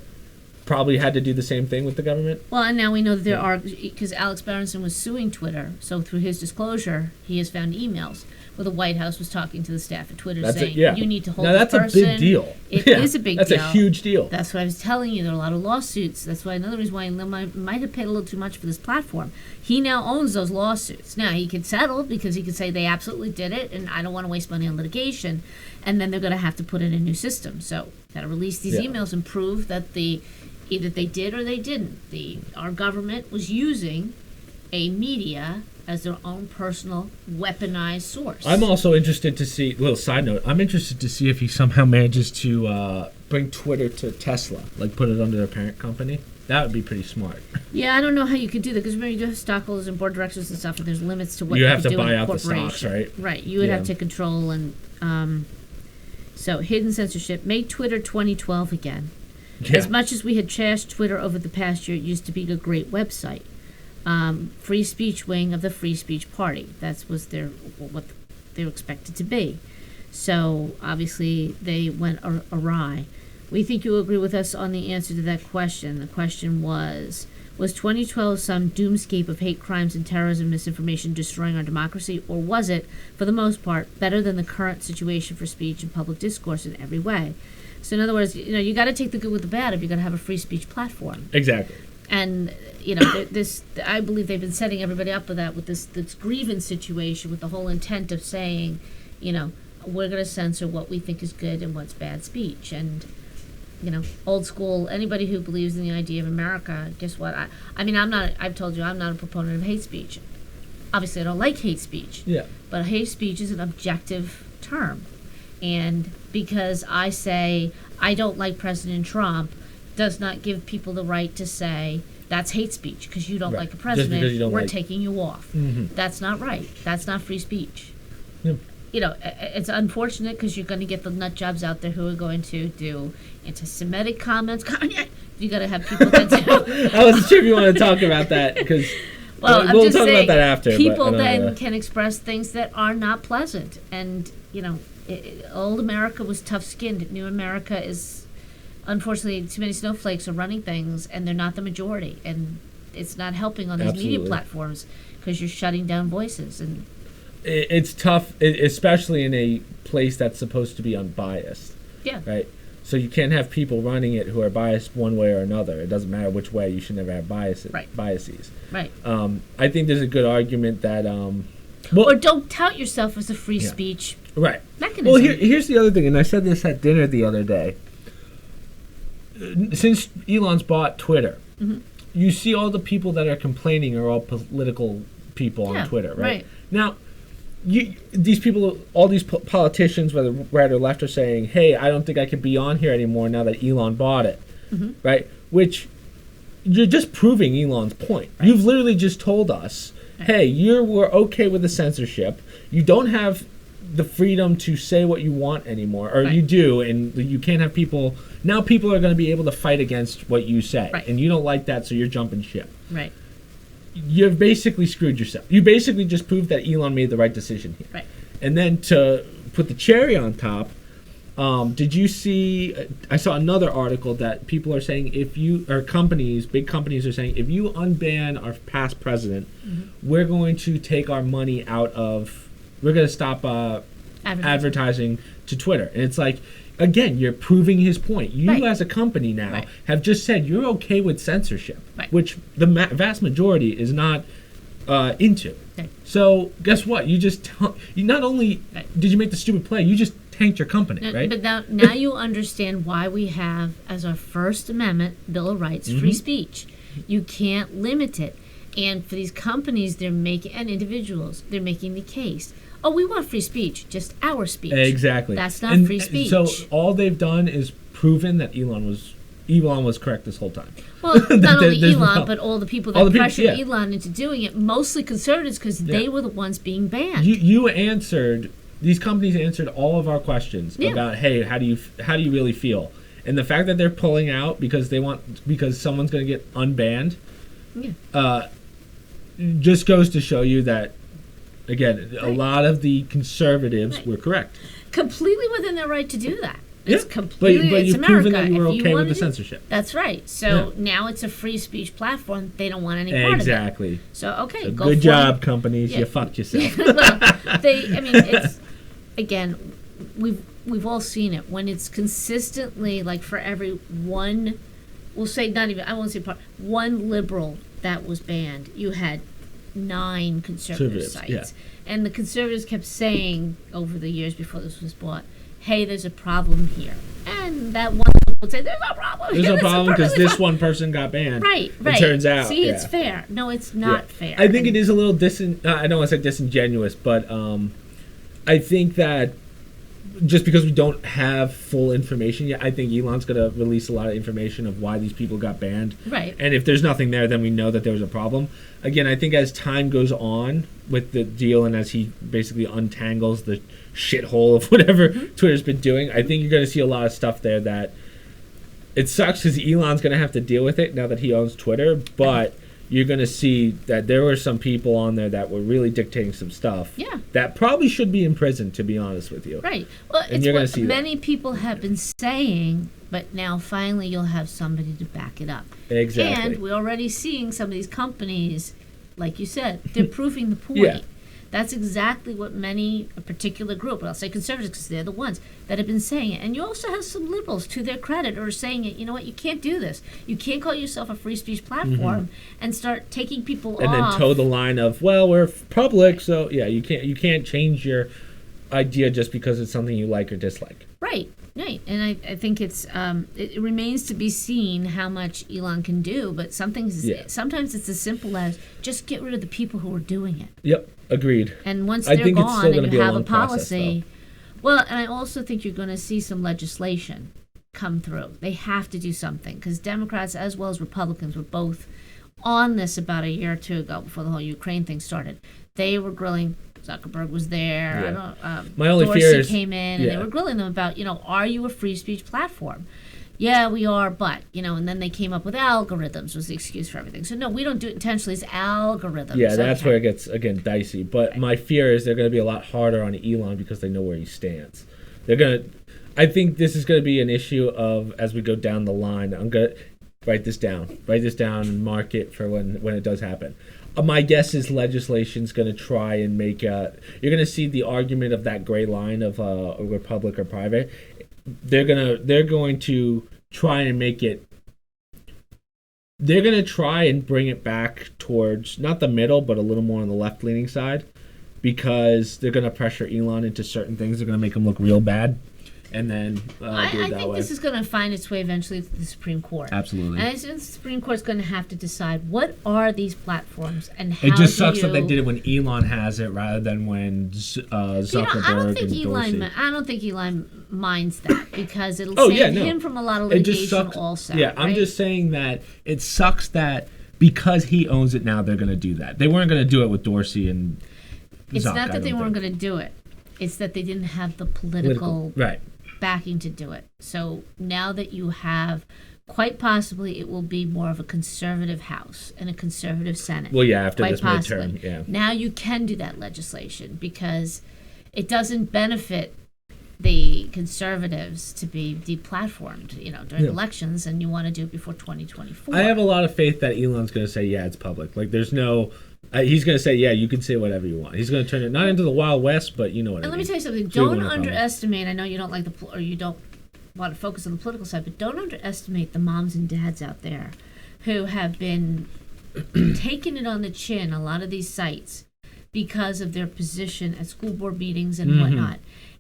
probably had to do the same thing with the government. Well, and now we know that there are, because Alex Berenson was suing Twitter, so through his disclosure, he has found emails where the White House was talking to the staff at Twitter saying, you need to hold this person. That's a big deal. It is a big deal. That's a huge deal. That's what I was telling you. There are a lot of lawsuits. That's why another reason why he might have paid a little too much for this platform. He now owns those lawsuits. Now, he could settle because he could say they absolutely did it, and I don't want to waste money on litigation, and then they're going to have to put in a new system. So, got to release these emails and prove that either they did or they didn't. Our government was using a media as their own personal weaponized source. I'm also interested to see, little side note, I'm interested to see if he somehow manages to bring Twitter to Tesla, like put it under their parent company. That would be pretty smart. Yeah, I don't know how you could do that, because remember, you do have stockholders and board directors and stuff, and there's limits to what you you have can to do buy in a out the corporation. stocks, right? Right, you would have to control and so hidden censorship. Make Twitter 2012 again. Yeah. As much as we had trashed Twitter over the past year, it used to be a great website. Free speech wing of the Free Speech Party. That was what they were expected to be. So obviously they went awry. We think you will agree with us on the answer to that question. The question was 2012 some doomscape of hate crimes and terrorism, misinformation destroying our democracy, or was it, for the most part, better than the current situation for speech and public discourse in every way? So in other words, you got to take the good with the bad if you're going to have a free speech platform. Exactly. And this, I believe they've been setting everybody up with that, with this grievance situation, with the whole intent of saying, we're going to censor what we think is good and what's bad speech. And old school, anybody who believes in the idea of America, guess what? I've told you, I'm not a proponent of hate speech. Obviously, I don't like hate speech. Yeah. But hate speech is an objective term. And because I say I don't like President Trump does not give people the right to say that's hate speech because you don't like a president, we're taking you off. Mm-hmm. That's not right. That's not free speech. Yeah. It's unfortunate because you're going to get the nut jobs out there who are going to do anti-Semitic comments. You got to have people that do. I wasn't sure if you want to talk about that because we'll talk about that after. People then can express things that are not pleasant. And, old America was tough-skinned. New America is, unfortunately, too many snowflakes are running things, and they're not the majority. And it's not helping on these media platforms because you're shutting down voices. And it's tough, especially in a place that's supposed to be unbiased. Yeah. Right? So you can't have people running it who are biased one way or another. It doesn't matter which way. You should never have biases. Right. I think there's a good argument that... or don't tout yourself as a free speech mechanism. Well, here's the other thing, and I said this at dinner the other day. Since Elon's bought Twitter, you see all the people that are complaining are all political people on Twitter, right? Now, these people, all these politicians, whether right or left, are saying, hey, I don't think I can be on here anymore now that Elon bought it, right? Which, you're just proving Elon's point. Right. You've literally just told us, hey, we're okay with the censorship. You don't have the freedom to say what you want anymore, or you do, and you can't have people. Now people are going to be able to fight against what you say, and you don't like that, so you're jumping ship. Right. You've basically screwed yourself. You basically just proved that Elon made the right decision here. Right. And then to put the cherry on top, did you see? I saw another article that people are saying big companies are saying, if you unban our past president, we're going to take our money out of. We're going to stop advertising to Twitter. And it's like, again, you're proving his point. You as a company now have just said you're okay with censorship, which the vast majority is not into. Right. So guess what? You not only did you make the stupid play, you just tanked your company, right? But now you understand why we have, as our First Amendment Bill of Rights, free speech. You can't limit it. And for these companies, and individuals, they're making the case. Oh, we want free speech, just our speech. Exactly. That's not free speech. So all they've done is proven that Elon was correct this whole time. Well, not only Elon, but all the people that pressured Elon into doing it, mostly conservatives, because they were the ones being banned. These companies answered all of our questions about, hey, how do you really feel? And the fact that they're pulling out because someone's going to get unbanned, just goes to show you that, again, a lot of the conservatives were correct. Completely within their right to do that. It's completely, but it's you've America. proven that you were okay with the censorship. That's right. So now it's a free speech platform. They don't want any part of it. Exactly. So, okay, so go good job, companies. You fucked yourself. It's, again, we've all seen it. When it's consistently, like, for every one, we'll say I won't say one liberal that was banned, you had 9 conservative sites. Yeah. And the conservatives kept saying over the years before this was bought, hey, there's a problem here. And that one would say, there's no problem. There's no problem because this one person got banned. Right. It turns out. See, it's fair. No, it's not fair. I think it is a little I don't want to say disingenuous, but I think that just because we don't have full information yet, I think Elon's going to release a lot of information of why these people got banned. Right. And if there's nothing there, then we know that there was a problem. Again, I think as time goes on with the deal and as he basically untangles the shithole of whatever Twitter's been doing, I think you're going to see a lot of stuff there that it sucks because Elon's going to have to deal with it now that he owns Twitter, but you're going to see that there were some people on there that were really dictating some stuff that probably should be in prison, to be honest with you. Right. Well, and it's what many people have been saying, but now finally you'll have somebody to back it up. Exactly. And we're already seeing some of these companies, like you said, they're proving the point. That's exactly what a particular group, I'll say conservatives because they're the ones that have been saying it. And you also have some liberals, to their credit, who are saying it, you know what, you can't do this. You can't call yourself a free speech platform and start taking people off. And then toe the line of, well, we're public, so yeah, you can't change your idea just because it's something you like or dislike. Right. And I think it remains to be seen how much Elon can do, but sometimes it's as simple as just get rid of the people who are doing it. Yep, agreed. And once they're gone and you have a policy, and I also think you're going to see some legislation come through. They have to do something because Democrats as well as Republicans were both on this about a year or two ago before the whole Ukraine thing started. They were grilling. Zuckerberg was there. Yeah. My only Dorsey fear is came in and they were grilling them about, are you a free speech platform? Yeah, we are, but, and then they came up with algorithms was the excuse for everything. So no, we don't do it intentionally. It's algorithms. Yeah, that's where it gets, again, dicey. But my fear is they're going to be a lot harder on Elon because they know where he stands. I think this is going to be an issue of, as we go down the line, I'm going to write this down and mark it for when it does happen. My guess is legislation's going to try and make you're going to see the argument of that gray line of republic or private. They're going to try and make it. They're going to try and bring it back towards not the middle, but a little more on the left-leaning side, because they're going to pressure Elon into certain things. They're going to make him look real bad. And then I think this is going to find its way eventually to the Supreme Court. Absolutely. And I think the Supreme Court's going to have to decide what are these platforms and how it just sucks that they did it when Elon has it rather than when Zuckerberg I don't think Elon minds that because it'll save him from a lot of litigation also. Yeah, right? I'm just saying that it sucks that because he owns it now, they're going to do that. They weren't going to do it with Dorsey and It's Zuck, not that they weren't going to do it. It's that they didn't have the political backing to do it. So now that you have, quite possibly, it will be more of a conservative House and a conservative Senate. Well, yeah, after this midterm, yeah. Now you can do that legislation because it doesn't benefit the conservatives to be deplatformed, during elections, and you want to do it before 2024. I have a lot of faith that Elon's going to say, yeah, it's public. Like, there's no... he's going to say, yeah, you can say whatever you want. He's going to turn it not into the Wild West, but you know what I mean. And let me tell you something. Don't underestimate. I know you don't like or you don't want to focus on the political side, but don't underestimate the moms and dads out there who have been taking it on the chin, a lot of these sites, because of their position at school board meetings and whatnot.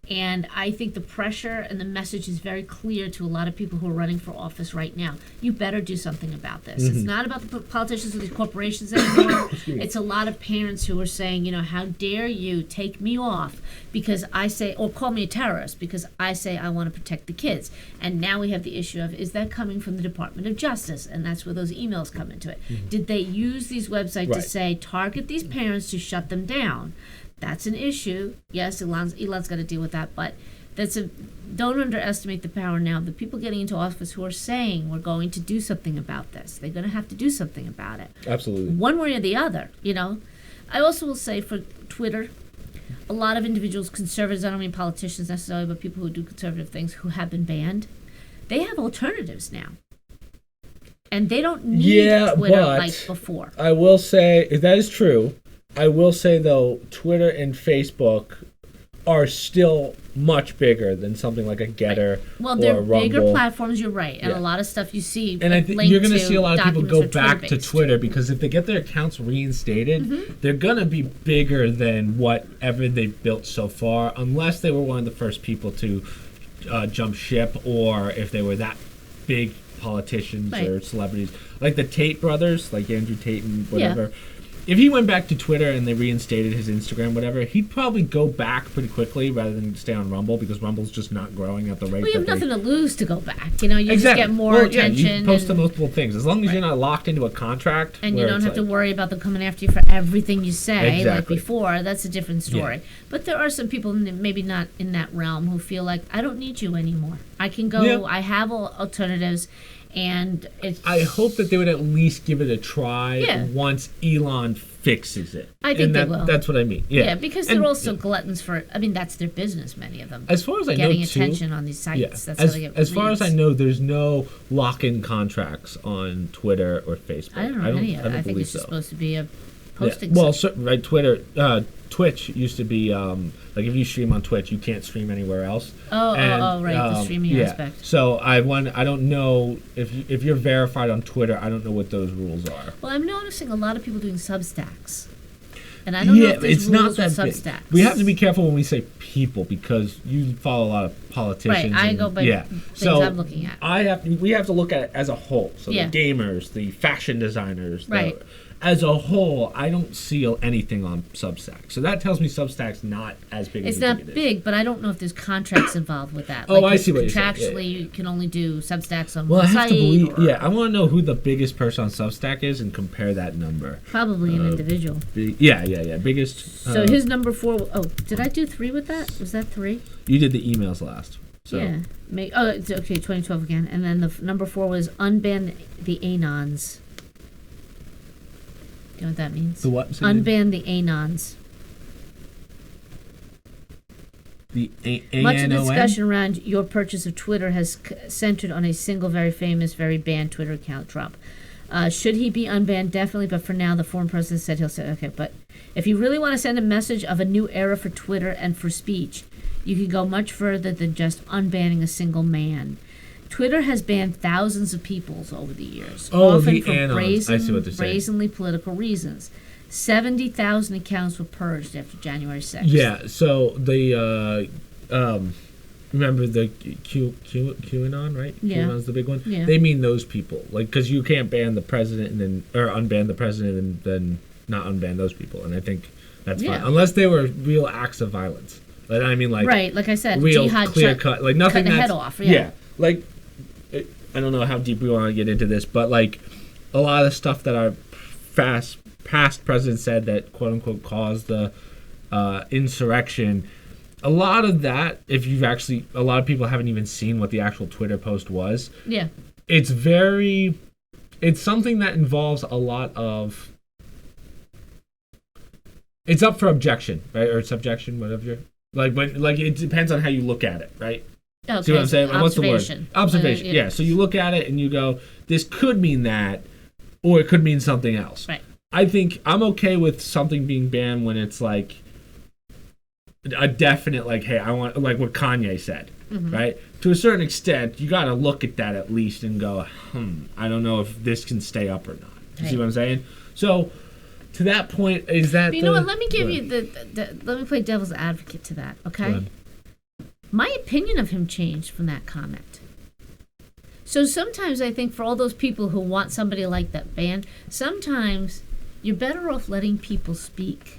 And I think the pressure and the message is very clear to a lot of people who are running for office right now. You better do something about this. It's not about the politicians or the corporations anymore. It's a lot of parents who are saying, how dare you take me off because I say, or call me a terrorist because I say I want to protect the kids. And now we have the issue of, is that coming from the Department of Justice? And that's where those emails come into it. Did they use these websites to say, target these parents to shut them down? That's an issue. Yes, Elon's got to deal with that, but don't underestimate the power now of the people getting into office who are saying we're going to do something about this. They're going to have to do something about it. Absolutely. One way or the other, I also will say for Twitter, a lot of individuals, conservatives, I don't mean politicians necessarily, but people who do conservative things who have been banned, they have alternatives now. And they don't need Twitter like before. I will say, that is true. I will say, though, Twitter and Facebook are still much bigger than something like a Getter or they're a Rumble. Bigger platforms, you're right. And a lot of stuff you see. And I think you're going to see a lot of people go back to Twitter because if they get their accounts reinstated, they're going to be bigger than whatever they've built so far, unless they were one of the first people to jump ship or if they were that big politicians or celebrities. Like the Tate brothers, like Andrew Tate and whatever. Yeah. If he went back to Twitter and they reinstated his Instagram, whatever, he'd probably go back pretty quickly rather than stay on Rumble because Rumble's just not growing at the rate. Well, you have nothing to lose to go back. You just get more attention. Yeah, you post the multiple things as long as you're not locked into a contract. And you don't have to worry about them coming after you for everything you say like before. That's a different story. Yeah. But there are some people maybe not in that realm who feel like, I don't need you anymore. I can go. Yeah. I have alternatives. And I hope that they would at least give it a try once Elon fixes it. I think they will. That's what I mean. Yeah, because they're also gluttons for. I mean, that's their business. Many of them. As far as I know, getting attention on these sites. Yeah. That's how they get. As far as I know, there's no lock-in contracts on Twitter or Facebook. I don't know any of it. I think it's just supposed to be a posting. Well, right, Twitch used to be like if you stream on Twitch, you can't stream anywhere else. Right, the streaming aspect. So I don't know if you're verified on Twitter. I don't know what those rules are. Well, I'm noticing a lot of people doing Substacks. And I don't know if there's rules with Substacks. We have to be careful when we say people because you follow a lot of politicians. Right, I go by things I'm looking at. We have to look at it as a whole. So the gamers, the fashion designers, right. As a whole, I don't see anything on Substack. So that tells me Substack's not as big as it's not big, but I don't know if there's contracts involved with that. I see what you're saying. Contractually, you can only do Substacks on one site. I have to believe. I want to know who the biggest person on Substack is and compare that number. Probably an individual. Biggest. So his number 4. Oh, did I do 3 with that? Was that 3? You did the emails last. So. Yeah. It's okay. 2012 again, and then the number 4 was unban the anons. You know what that means? The what? Unban the anons. The Much of the discussion around your purchase of Twitter has centered on a single, very famous, very banned Twitter account, Trump. Should he be unbanned? Definitely, but for now, the former president said he'll say, okay, but if you really want to send a message of a new era for Twitter and for speech, you can go much further than just unbanning a single man. Twitter has banned thousands of people over the years, often for brazenly political reasons. 70,000 accounts were purged after January 6th. Yeah, so the remember the QAnon, right? Yeah. QAnon's the big one. Yeah. They mean those people, like because you can't ban the president and then or unban the president and then not unban those people, and I think that's fine unless they were real acts of violence. But I mean, like like I said, real jihad clear cut, like nothing cut the head off. Yeah, like. I don't know how deep we want to get into this, but like a lot of the stuff that our past president said that quote unquote caused the insurrection, a lot of that, a lot of people haven't even seen what the actual Twitter post was. Yeah. It's something that involves a lot of, it's up for objection, right? Or subjection, whatever. Like it depends on how you look at it, right? Okay, see what I'm saying? Like, what's the word? Observation. Yeah. So you look at it and you go, this could mean that, or it could mean something else. Right. I think I'm okay with something being banned when it's like a definite, like, hey, I want, like what Kanye said, right? To a certain extent, you got to look at that at least and go, I don't know if this can stay up or not. You see what I'm saying? So to that point, is that? You know what? Let me give you let me play devil's advocate to that. Okay. My opinion of him changed from that comment. So sometimes I think for all those people who want somebody like that banned, sometimes you're better off letting people speak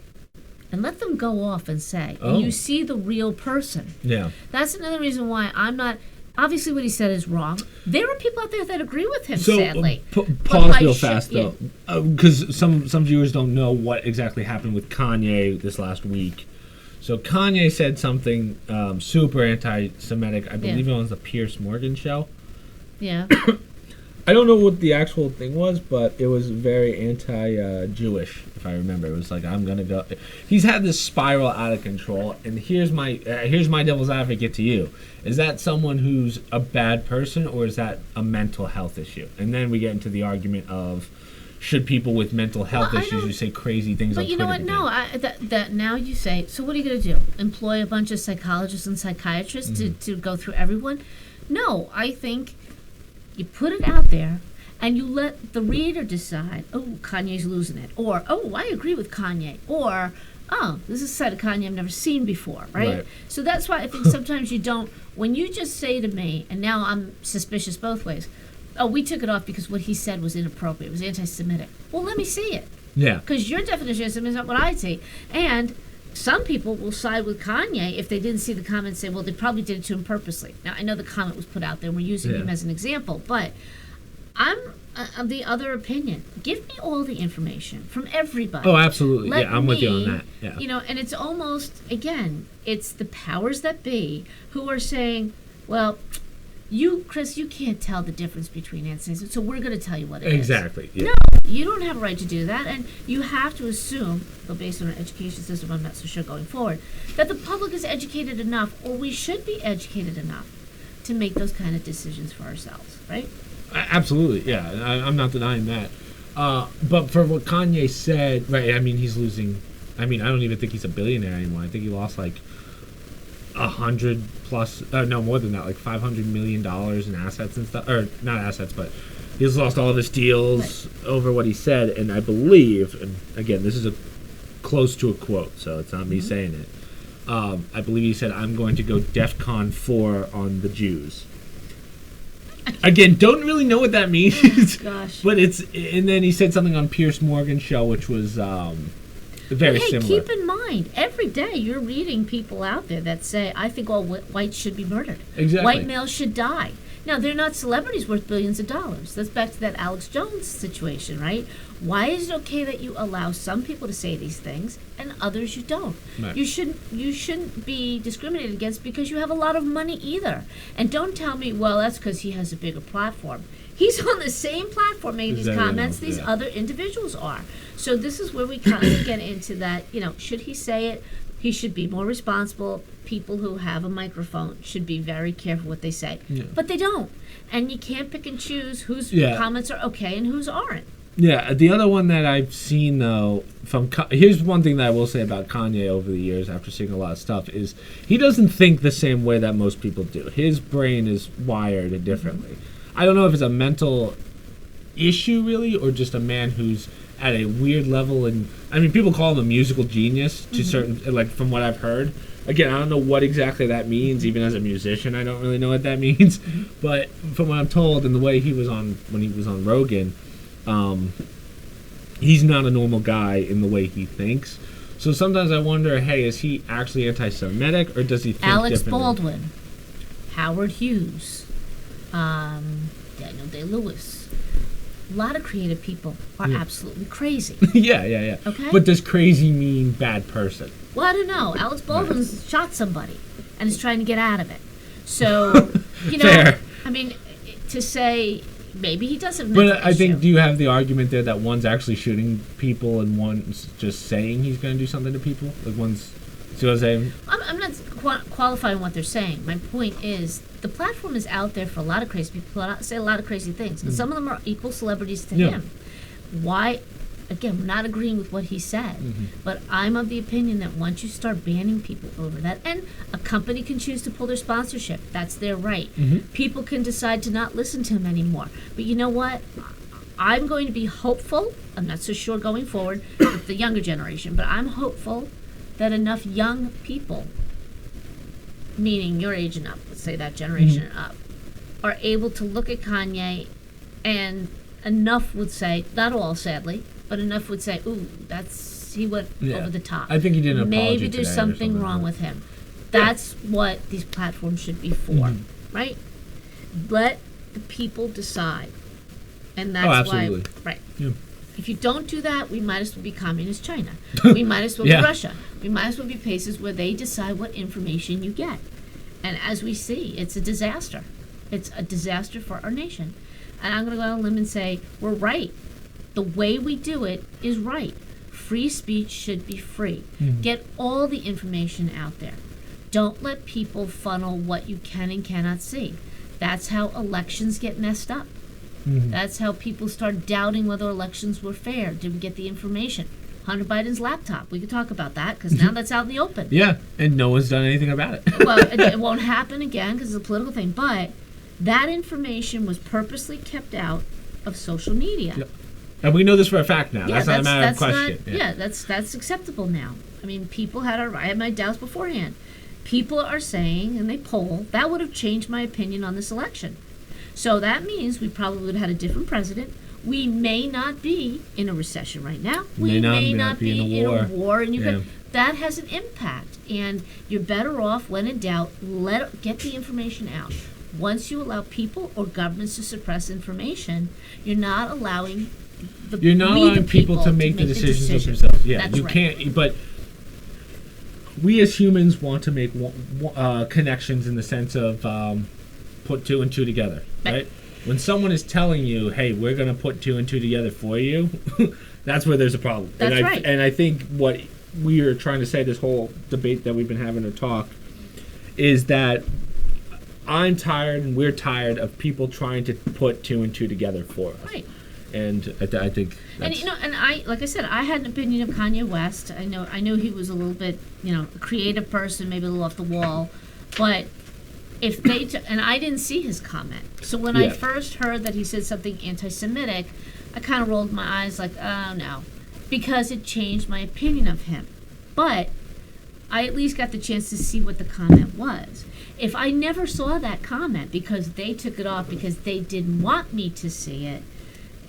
and let them go off and say, and you see the real person. Yeah. That's another reason why I'm not. Obviously, what he said is wrong. There are people out there that agree with him, sadly. Pause real fast, though, because some viewers don't know what exactly happened with Kanye this last week. So Kanye said something super anti-Semitic. I believe it was the Piers Morgan show. Yeah. I don't know what the actual thing was, but it was very anti-Jewish, if I remember. It was like, I'm going to go. He's had this spiral out of control, and here's my devil's advocate to you. Is that someone who's a bad person, or is that a mental health issue? And then we get into the argument of, should people with mental health issues who say crazy things on Twitter? But you know what? No, now you say, so what are you going to do? Employ a bunch of psychologists and psychiatrists to go through everyone? No, I think you put it out there and you let the reader decide, oh, Kanye's losing it. Or, oh, I agree with Kanye. Or, oh, this is a side of Kanye I've never seen before, right? So that's why I think sometimes you don't, when you just say to me, and now I'm suspicious both ways, oh, we took it off because what he said was inappropriate. It was anti-Semitic. Well, let me see it. Yeah. Because your definition of Semitism is not what I see. And some people will side with Kanye if they didn't see the comment and say, well, they probably did it to him purposely. Now, I know the comment was put out there, and we're using him as an example, but I'm of the other opinion. Give me all the information from everybody. Oh, absolutely. I'm with you on that. Yeah. You know, and it's almost, again, it's the powers that be who are saying, well, Chris, you can't tell the difference between anti-Semitism, so we're going to tell you what it is. Exactly. Yeah. No, you don't have a right to do that, and you have to assume, though based on our education system, I'm not so sure going forward, that the public is educated enough, or we should be educated enough, to make those kind of decisions for ourselves, right? Absolutely, yeah. I'm not denying that. But for what Kanye said, right? I mean, he's losing. I mean, I don't even think he's a billionaire anymore. I think he lost like 100 plus, no more than that, like $500 million in assets and stuff, or not assets, but he's lost all of his deals over what he said. And I believe, and again, this is close to a quote, so it's not me saying it. I believe he said, "I'm going to go DEFCON 4 on the Jews." Again, don't really know what that means. Gosh. But it's, and then he said something on Piers Morgan's show, which was very similar. Keep in mind, every day you're reading people out there that say, "I think all whites should be murdered. Exactly. White males should die." Now, they're not celebrities worth billions of dollars. That's back to that Alex Jones situation, right? Why is it okay that you allow some people to say these things and others you don't? Right. You shouldn't be discriminated against because you have a lot of money either. And don't tell me, well, that's because he has a bigger platform. He's on the same platform making these comments these other individuals are. So this is where we kind of get into that, should he say it? He should be more responsible. People who have a microphone should be very careful what they say. Yeah. But they don't. And you can't pick and choose whose comments are okay and whose aren't. Yeah, the other one that I've seen, though, here's one thing that I will say about Kanye over the years after seeing a lot of stuff, is he doesn't think the same way that most people do. His brain is wired differently. I don't know if it's a mental issue, really, or just a man who's at a weird level. And I mean, people call him a musical genius to certain, like, from what I've heard. Again, I don't know what exactly that means. Even as a musician, I don't really know what that means. But from what I'm told, and the way he was on when he was on Rogan, he's not a normal guy in the way he thinks. So sometimes I wonder, hey, is he actually anti-Semitic, or does he think Alex differently? Baldwin, Howard Hughes, Daniel Day-Lewis. A lot of creative people are absolutely crazy. Yeah. Okay? But does crazy mean bad person? Well, I don't know. Alex Baldwin's shot somebody and is trying to get out of it. So, Fair. I mean, to say maybe he does have a But mental I think, issue. do you have the argument there that one's actually shooting people and one's just saying he's going to do something to people? Like one's, see what I'm saying? I'm not qualifying what they're saying. My point is, the platform is out there for a lot of crazy people who say a lot of crazy things. And some of them are equal celebrities to him. Why? Again, we're not agreeing with what he said. But I'm of the opinion that once you start banning people over that, and a company can choose to pull their sponsorship. That's their right. People can decide to not listen to him anymore. But you know what? I'm going to be hopeful. I'm not so sure going forward with the younger generation, but I'm hopeful that enough young people, meaning your age and up, let's say that generation and up, are able to look at Kanye, and enough would say, not all sadly, but enough would say, ooh, he went over the top. I think he did an apology Maybe there's today or something wrong with him. That's what these platforms should be for, right? Let the people decide. And that's why, right. Yeah. If you don't do that, we might as well be communist China. We might as well be Russia. We might as well be places where they decide what information you get. And as we see, it's a disaster. It's a disaster for our nation. And I'm going to go on a limb and say, we're right. The way we do it is right. Free speech should be free. Get all the information out there. Don't let people funnel what you can and cannot see. That's how elections get messed up. That's how people start doubting whether elections were fair. Did we get the information? Hunter Biden's laptop. We could talk about that because now that's out in the open. Yeah, and no one's done anything about it. Well, it won't happen again because it's a political thing. But that information was purposely kept out of social media. Yep. And we know this for a fact now. Yeah, that's not a matter of question. That's acceptable now. I mean, people I had my doubts beforehand. People are saying, and they poll, that would have changed my opinion on this election. So that means we probably would have had a different president. We may not be in a recession right now. We may not be in a war. And that has an impact. And you're better off, when in doubt, get the information out. Once you allow people or governments to suppress information, you're not allowing people to make the decisions of themselves. Yeah, That's you right. can't. But we as humans want to make connections in the sense of put two and two together, right? When someone is telling you, "Hey, we're going to put two and two together for you," that's where there's a problem. That's right. And I think what we are trying to say, this whole debate that we've been having to talk, is that I'm tired and we're tired of people trying to put two and two together for us. Right. And I think that's... And I, like I said, I had an opinion of Kanye West. I know he was a little bit, a creative person, maybe a little off the wall, but if they and I didn't see his comment. So when I first heard that he said something anti-Semitic, I kind of rolled my eyes like, oh no, because it changed my opinion of him. But I at least got the chance to see what the comment was. If I never saw that comment because they took it off because they didn't want me to see it,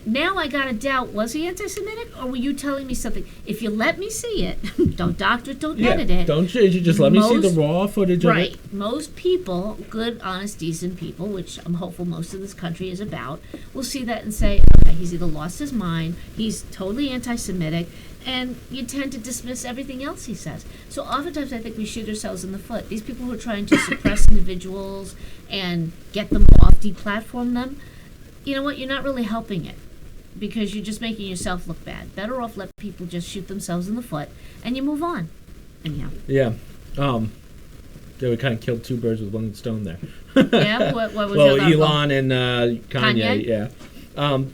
now I gotta doubt, was he anti-Semitic, or were you telling me something? If you let me see it, don't doctor it, don't edit it. Don't change it, just let me see the raw footage of it. Right. Most people, good, honest, decent people, which I'm hopeful most of this country is about, will see that and say, okay, he's either lost his mind, he's totally anti-Semitic, and you tend to dismiss everything else he says. So oftentimes I think we shoot ourselves in the foot. These people who are trying to suppress individuals and get them off, deplatform them, you know what, you're not really helping it. Because you're just making yourself look bad. Better off let people just shoot themselves in the foot, and you move on. Anyhow. Yeah. We kind of killed two birds with one stone there. Yeah. What was your Elon and Kanye. Yeah. Do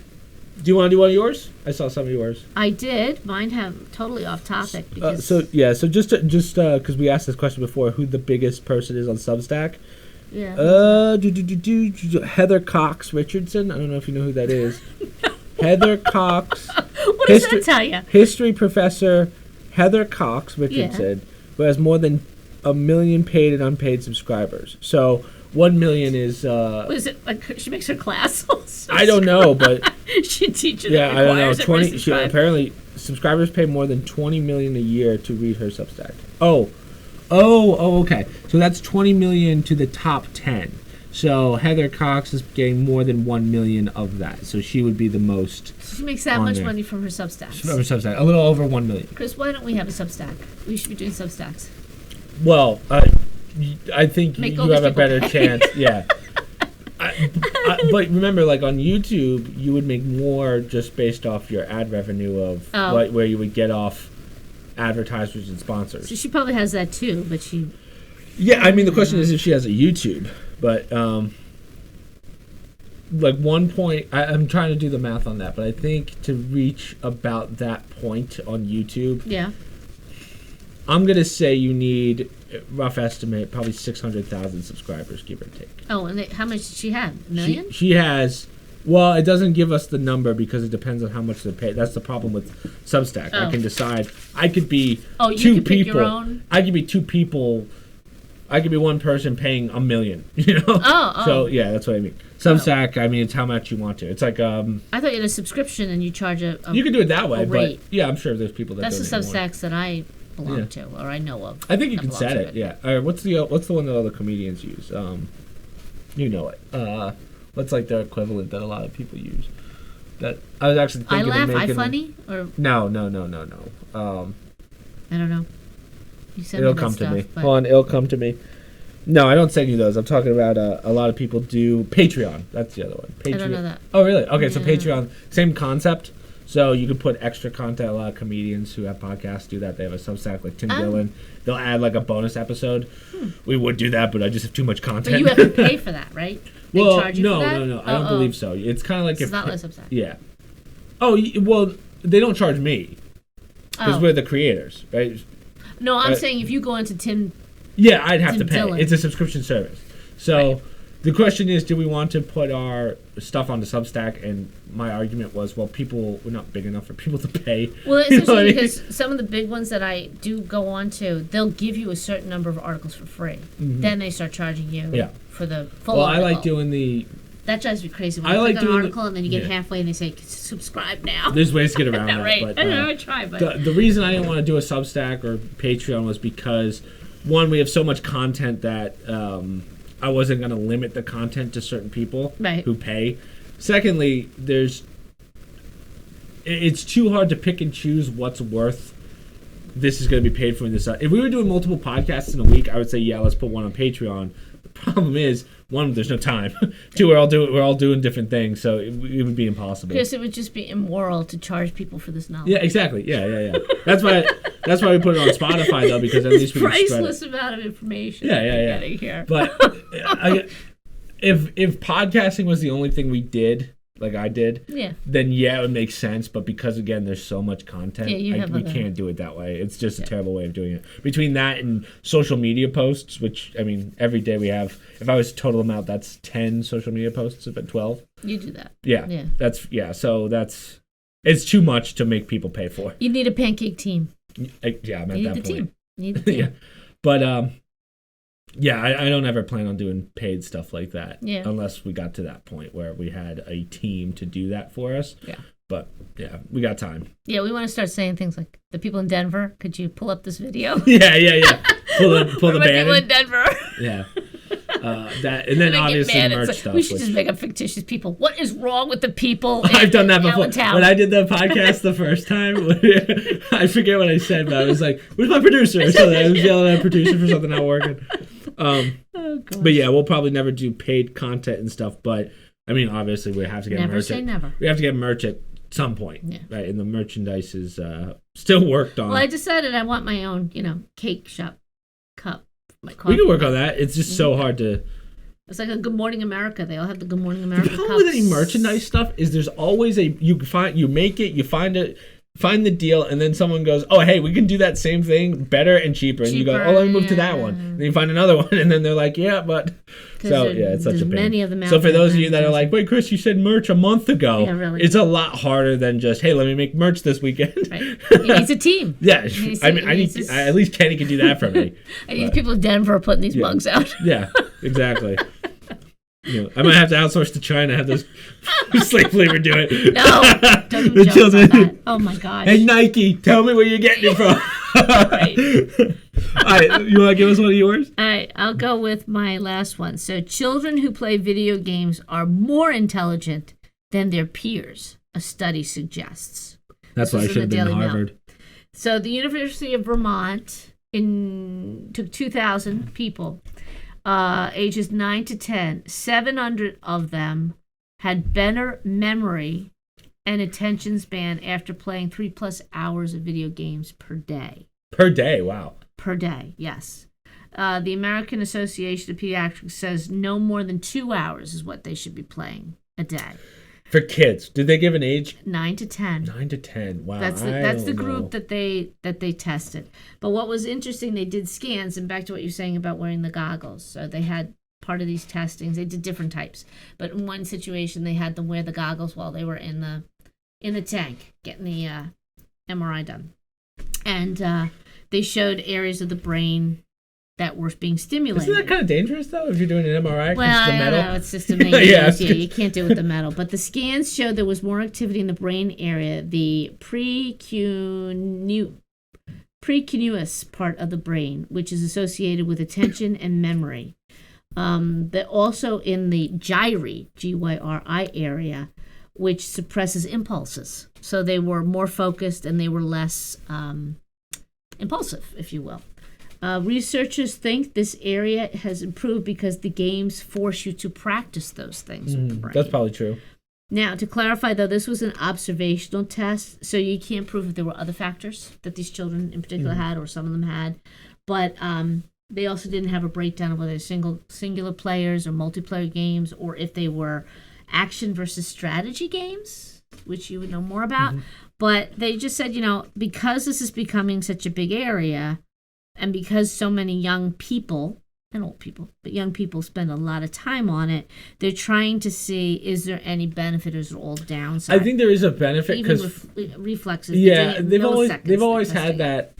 you want to do one of yours? I saw some of yours. I did. Mine have totally off topic. Because So just because we asked this question before, who the biggest person is on Substack? Yeah. Heather Cox Richardson. I don't know if you know who that is. Heather Cox. What does that tell you? History professor Heather Cox Richardson, who has more than 1 million paid and unpaid subscribers. So 1 million is. What is it like? She makes her class. I don't know, but she teaches. Yeah, I don't know. 20. She apparently subscribers pay more than 20 million a year to read her Substack. Oh, okay. So that's 20 million to the top 10. So Heather Cox is getting more than 1 million of that. So she would be the most. She makes that much money from her Substacks. From her Substack, a little over 1 million. Chris, why don't we have a Substack? We should be doing Substacks. Well, I think you have a better chance. Yeah. But remember, like on YouTube, you would make more just based off your ad revenue of where you would get off advertisers and sponsors. So she probably has that too, but she. Yeah, I mean the question is if she has a YouTube, but like 1 point. I'm trying to do the math on that, but I think to reach about that point on YouTube, I'm gonna say you need, rough estimate, probably 600,000 subscribers, give or take. Oh, and how much did she have? $1 million? She has. Well, it doesn't give us the number because it depends on how much they pay. That's the problem with Substack. I can decide. I could be two people. Pick your own? I could be two people. I could be one person paying $1 million. You know. So yeah, that's what I mean. Substack. I mean, it's how much you want to. It's like I thought you had a subscription and you charge a you could do it that way, rate. But yeah, I'm sure there's people that. That's the Substacks that I belong to, or I know of. I think you can set it. Yeah. What's the one that other comedians use? You know it. What's like their equivalent that a lot of people use? That I was actually thinking of making. iFunny or no. I don't know. You send it'll come to me. Hold on, it'll come to me. No, I don't send you those. I'm talking about a lot of people do Patreon. That's the other one. Patreon. I don't know that. Oh, really? Okay, so Patreon, same concept. So you could put extra content. A lot of comedians who have podcasts do that. They have a Substack like Tim Dillon. They'll add like a bonus episode. We would do that, but I just have too much content. But you have to pay for that, right? They charge you for that? No. I don't believe so. It's kind of like it's not like Substack. Yeah. Oh well, they don't charge me because we're the creators, right? No, I'm saying if you go into Tim. Yeah, I'd have to pay. Dillon. It's a subscription service. So the question is, do we want to put our stuff onto Substack? And my argument was, well, we're not big enough for people to pay. Well, it's interesting because some of the big ones that I do go on to, they'll give you a certain number of articles for free. Mm-hmm. Then they start charging you for the full article. I like doing the... That drives me crazy. When you click on an article and then you get halfway and they say, subscribe now. There's ways to get around that. Right. But, I know, I try. But the reason I didn't want to do a Substack or Patreon was because, one, we have so much content that I wasn't going to limit the content to certain people who pay. Secondly, it's too hard to pick and choose what's worth this is going to be paid for in this. If we were doing multiple podcasts in a week, I would say, let's put one on Patreon. The problem is, one, there's no time. Two, we're all doing different things, so it would be impossible. Because it would just be immoral to charge people for this knowledge. Yeah, exactly. Yeah. That's why we put it on Spotify though, because at least we can spread it. Priceless amount of information. Yeah. Getting here. But if podcasting was the only thing we did, like I did, then it would make sense. But because again, there's so much content, we can't do it that way. It's just a terrible way of doing it. Between that and social media posts, which I mean, every day we have. If I was to total them out, that's 10 social media posts, about 12. You do that. Yeah. So it's too much to make people pay for. You need a pancake team. I'm at that point. You need the team. But I don't ever plan on doing paid stuff like that unless we got to that point where we had a team to do that for us. Yeah. But, we got time. Yeah, we want to start saying things like, the people in Denver, could you pull up this video? Yeah. Pull the banner. People in Denver. Yeah. That and then obviously merch stuff. We should just make up fictitious people. What is wrong with the people? I've done that before. When I did the podcast the first time, I forget what I said, but I was like, "Where's my producer?" So I was yelling at a producer for something not working. But we'll probably never do paid content and stuff. But I mean, obviously, we have to get merch. Never say never. We have to get merch at some point, right? And the merchandise is still worked on. Well, I decided I want my own, cake shop cup. We can work on that. It's just so hard to. It's like a Good Morning America. They all have the Good Morning America. The problem with any merchandise stuff is there's always you make it, you find the deal, and then someone goes, "Oh, hey, we can do that same thing better and cheaper." And you go, "Oh, let me move to that one." And then you find another one, and then they're like, "Yeah, but." So it's such a pain. Many of them so for those of you that are like, "Wait, Chris, you said merch a month ago," really. It's a lot harder than just, "Hey, let me make merch this weekend." Right. It needs a team. At least Kenny can do that for me. I need people in Denver putting these mugs out. Yeah, exactly. I might have to outsource to China, have those slave labor do it. No, don't even joke about that. Oh my gosh. Hey Nike, tell me where you're getting it from. All right, you want to give us one of yours? All right, I'll go with my last one. So, children who play video games are more intelligent than their peers, a study suggests. That's why I should have been in Harvard. So, the University of Vermont took 2,000 people. Ages 9 to 10, 700 of them had better memory and attention span after playing 3+ hours of video games per day. Per day, wow. Per day, yes. The American Association of Pediatrics says no more than 2 hours is what they should be playing a day. For kids, did they give an age? 9 to 10. 9 to 10. Wow. That's the group that they tested. But what was interesting, they did scans, and back to what you're saying about wearing the goggles. So they had part of these testings. They did different types, but in one situation, they had them wear the goggles while they were in the tank getting the MRI done, and they showed areas of the brain that were being stimulated. Isn't that kind of dangerous, though, if you're doing an MRI? Well, I don't know. It's just amazing. You can't do it with the metal. But the scans showed there was more activity in the brain area, the precuneus part of the brain, which is associated with attention and memory. But also in the gyri, G-Y-R-I area, which suppresses impulses. So they were more focused and they were less impulsive, if you will. Researchers think this area has improved because the games force you to practice those things with the brain. That's probably true. Now, to clarify, though, this was an observational test, so you can't prove if there were other factors that these children in particular had, or some of them had. But they also didn't have a breakdown of whether they're singular players or multiplayer games, or if they were action versus strategy games, which you would know more about. But they just said, because this is becoming such a big area, and because so many young people, and old people, but young people spend a lot of time on it, they're trying to see, is there any benefit or is it all downside? I think there is a benefit because reflexes. Yeah, they've always had that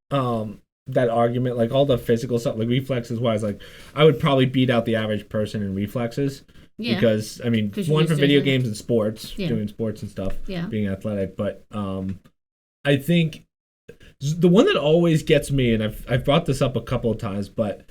that argument, like all the physical stuff, like reflexes wise, like I would probably beat out the average person in reflexes. Yeah. Because I mean, one for video games and sports, doing sports and stuff, being athletic, but I think the one that always gets me, and I've brought this up a couple of times, but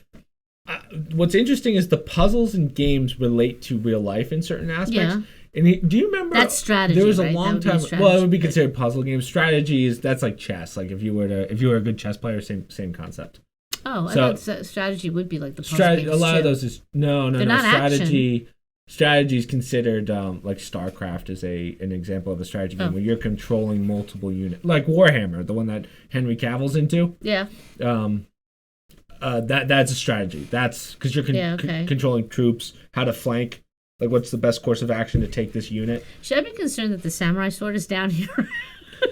what's interesting is the puzzles and games relate to real life in certain aspects. Yeah. And do you remember that's strategy? There was a long time. Well, it would be considered puzzle games. Strategy that's like chess. Like if you were a good chess player, same concept. Oh, so, I thought strategy would be like the puzzle games a lot too. of those is no. Not strategy. Action. Strategy is considered like StarCraft is an example of a strategy game where you're controlling multiple units, like Warhammer, the one that Henry Cavill's into. Yeah. That's a strategy. That's because you're controlling troops, how to flank Like, what's the best course of action to take this unit? Should I be concerned that the samurai sword is down here?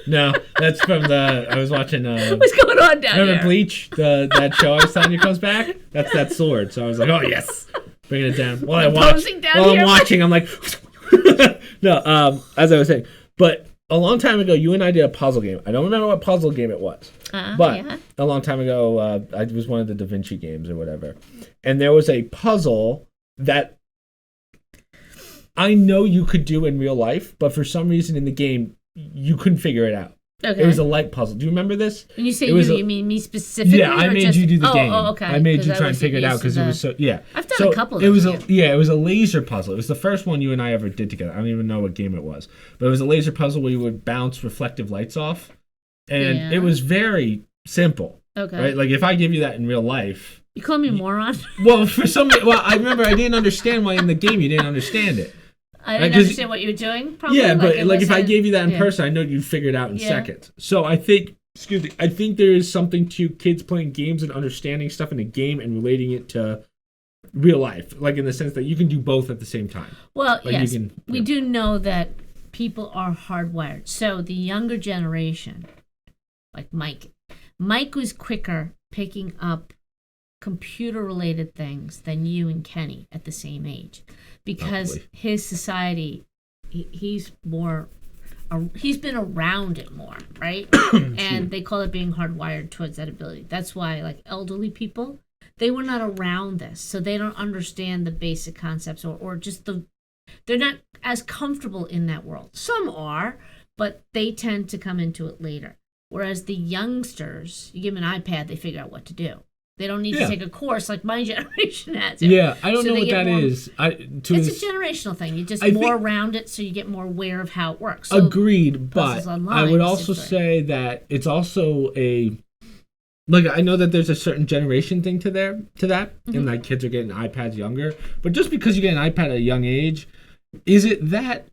No, that's from I was watching. What's going on down remember here? Bleach? That show I was telling you comes back? That's that sword. So I was like, oh, yes. Bringing it down. While I'm watching, I'm like, no, as I was saying. But a long time ago, you and I did a puzzle game. I don't remember what puzzle game it was. But a long time ago, it was one of the Da Vinci games or whatever. And there was a puzzle that I know you could do in real life, but for some reason in the game, you couldn't figure it out. Okay. It was a light puzzle. Do you remember this? When you say you mean me specifically? Yeah, I made you do the game. Oh, okay. I made you try and figure it out because it was so. Yeah, I've done a couple of those. It was a laser puzzle. It was the first one you and I ever did together. I don't even know what game it was, but it was a laser puzzle where you would bounce reflective lights off, and it was very simple. Okay. Right, like if I give you that in real life. You call me a moron? Well, I remember I didn't understand why in the game you didn't understand it. I didn't understand what you were doing, probably. Yeah, but if I gave you that in person, I know you'd figure it out in seconds. So I think, I think there is something to kids playing games and understanding stuff in a game and relating it to real life, like in the sense that you can do both at the same time. Well, yes, we do know that people are hardwired. So the younger generation, like Mike was quicker picking up computer-related things than you and Kenny at the same age. Because his society, he's been around it more, right? And they call it being hardwired towards that ability. That's why, like, elderly people, they were not around this, so they don't understand the basic concepts or just they're not as comfortable in that world. Some are, but they tend to come into it later. Whereas the youngsters, you give them an iPad, they figure out what to do. They don't need to take a course like my generation has. Yeah, I don't know what that is. It's a generational thing. You just around it, so you get more aware of how it works. So agreed, but I would also say that it's also I know that there's a certain generation thing to that, and like kids are getting iPads younger. But just because you get an iPad at a young age, is it that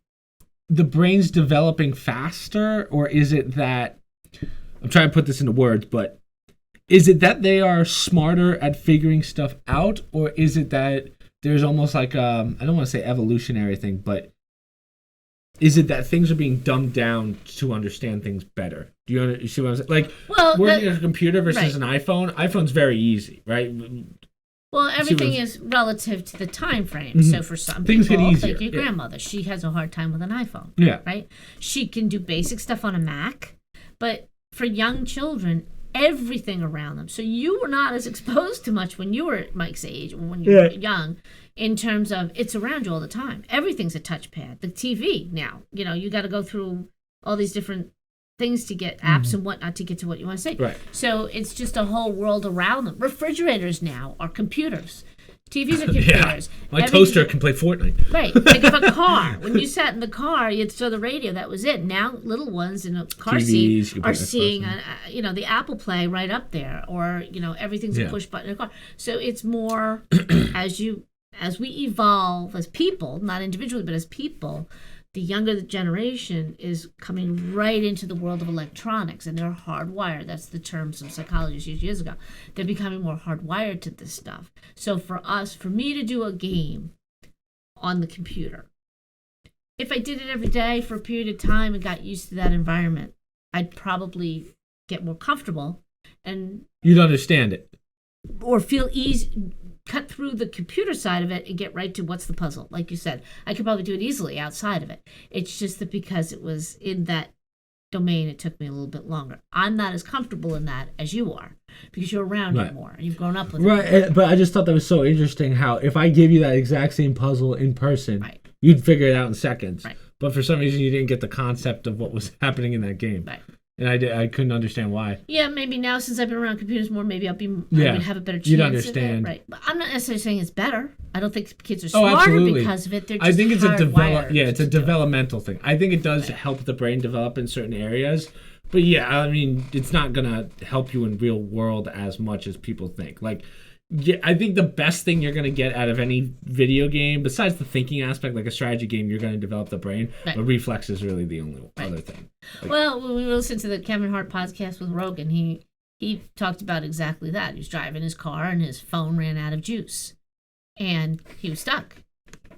the brain's developing faster, or is it that I'm trying to put this into words, but is it that they are smarter at figuring stuff out, or is it that there's almost like I don't want to say evolutionary thing, but is it that things are being dumbed down to understand things better? Do you see what I'm saying? Like, working on a computer versus an iPhone. iPhone's very easy, right? Well, everything is relative to the time frame. Mm-hmm. So for some things people, get easier. like your grandmother, she has a hard time with an iPhone. Yeah. Right? She can do basic stuff on a Mac, but for young children, everything around them. So you were not as exposed to much when you were at Mike's age, or when you were young, in terms of it's around you all the time. Everything's a touchpad. The TV now, you got to go through all these different things to get apps and whatnot to get to what you want to say. Right. So it's just a whole world around them. Refrigerators now are computers. TVs are computers. My toaster can play Fortnite. Right. Think of a car. When you sat in the car, you'd throw the radio. That was it. Now little ones in a car seat are seeing, the Apple Play right up there, or everything's a push button in a car. So it's more as we evolve as people, not individually, but as people. The younger generation is coming right into the world of electronics, and they're hardwired. That's the term some psychologists used years ago. They're becoming more hardwired to this stuff. So for me to do a game on the computer, if I did it every day for a period of time and got used to that environment, I'd probably get more comfortable and you'd understand it. Or feel easy, cut through the computer side of it and get right to what's the puzzle. Like you said, I could probably do it easily outside of it. It's just that because it was in that domain, it took me a little bit longer. I'm not as comfortable in that as you are because you're around it more and you've grown up with it. Right, but I just thought that was so interesting how if I give you that exact same puzzle in person, you'd figure it out in seconds. Right. But for some reason, you didn't get the concept of what was happening in that game. Right. And I couldn't understand why. Yeah, maybe now since I've been around computers more, maybe I would have a better chance. You'd understand, right? But I'm not necessarily saying it's better. I don't think kids are smarter because of it. They're just I think it's it's a developmental thing. I think it does help the brain develop in certain areas. But yeah, I mean, it's not gonna help you in real world as much as people think. Like, yeah, I think the best thing you're going to get out of any video game, besides the thinking aspect, like a strategy game, you're going to develop the brain. Right. But reflex is really the only other thing. Well, when we listened to the Kevin Hart podcast with Rogan, he talked about exactly that. He was driving his car and his phone ran out of juice. And he was stuck.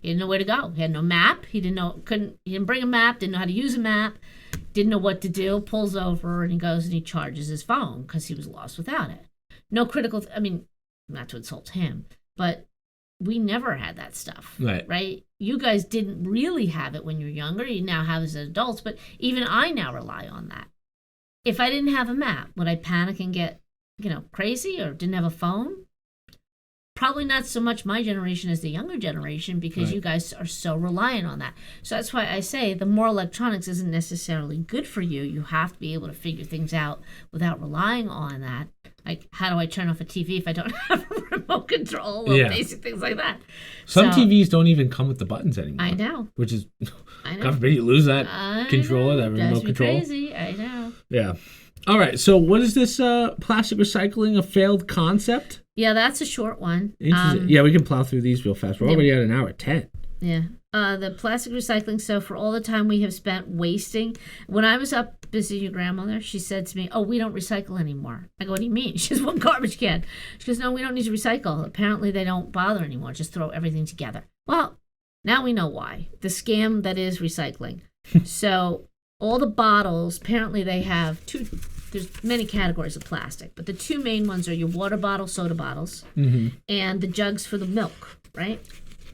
He didn't know where to go. He had no map. He didn't bring a map, didn't know how to use a map, didn't know what to do, pulls over and he goes and he charges his phone because he was lost without it. No critical, not to insult him, but we never had that stuff. Right? You guys didn't really have it when you were younger. You now have it as adults, but even I now rely on that. If I didn't have a map, would I panic and get, crazy or didn't have a phone? Probably not so much my generation as the younger generation because you guys are so reliant on that. So that's why I say the more electronics isn't necessarily good for you. You have to be able to figure things out without relying on that. Like, how do I turn off a TV if I don't have a remote control or basic things like that? Some TVs don't even come with the buttons anymore. I know. Which is, God forbid you lose that controller, that remote control. Crazy. I know. Yeah. All right. So what is this plastic recycling, a failed concept? Yeah, that's a short one. Yeah, we can plow through these real fast. We're already at an hour 10. Yeah. The plastic recycling, so for all the time we have spent wasting, when I was up visiting your grandmother, she said to me, oh, we don't recycle anymore. I go, what do you mean? She says, one garbage can. She goes, no, we don't need to recycle. Apparently they don't bother anymore. Just throw everything together. Well, now we know why. The scam that is recycling. So all the bottles, apparently they have there's many categories of plastic, but the two main ones are your water bottle, soda bottles, and the jugs for the milk, right?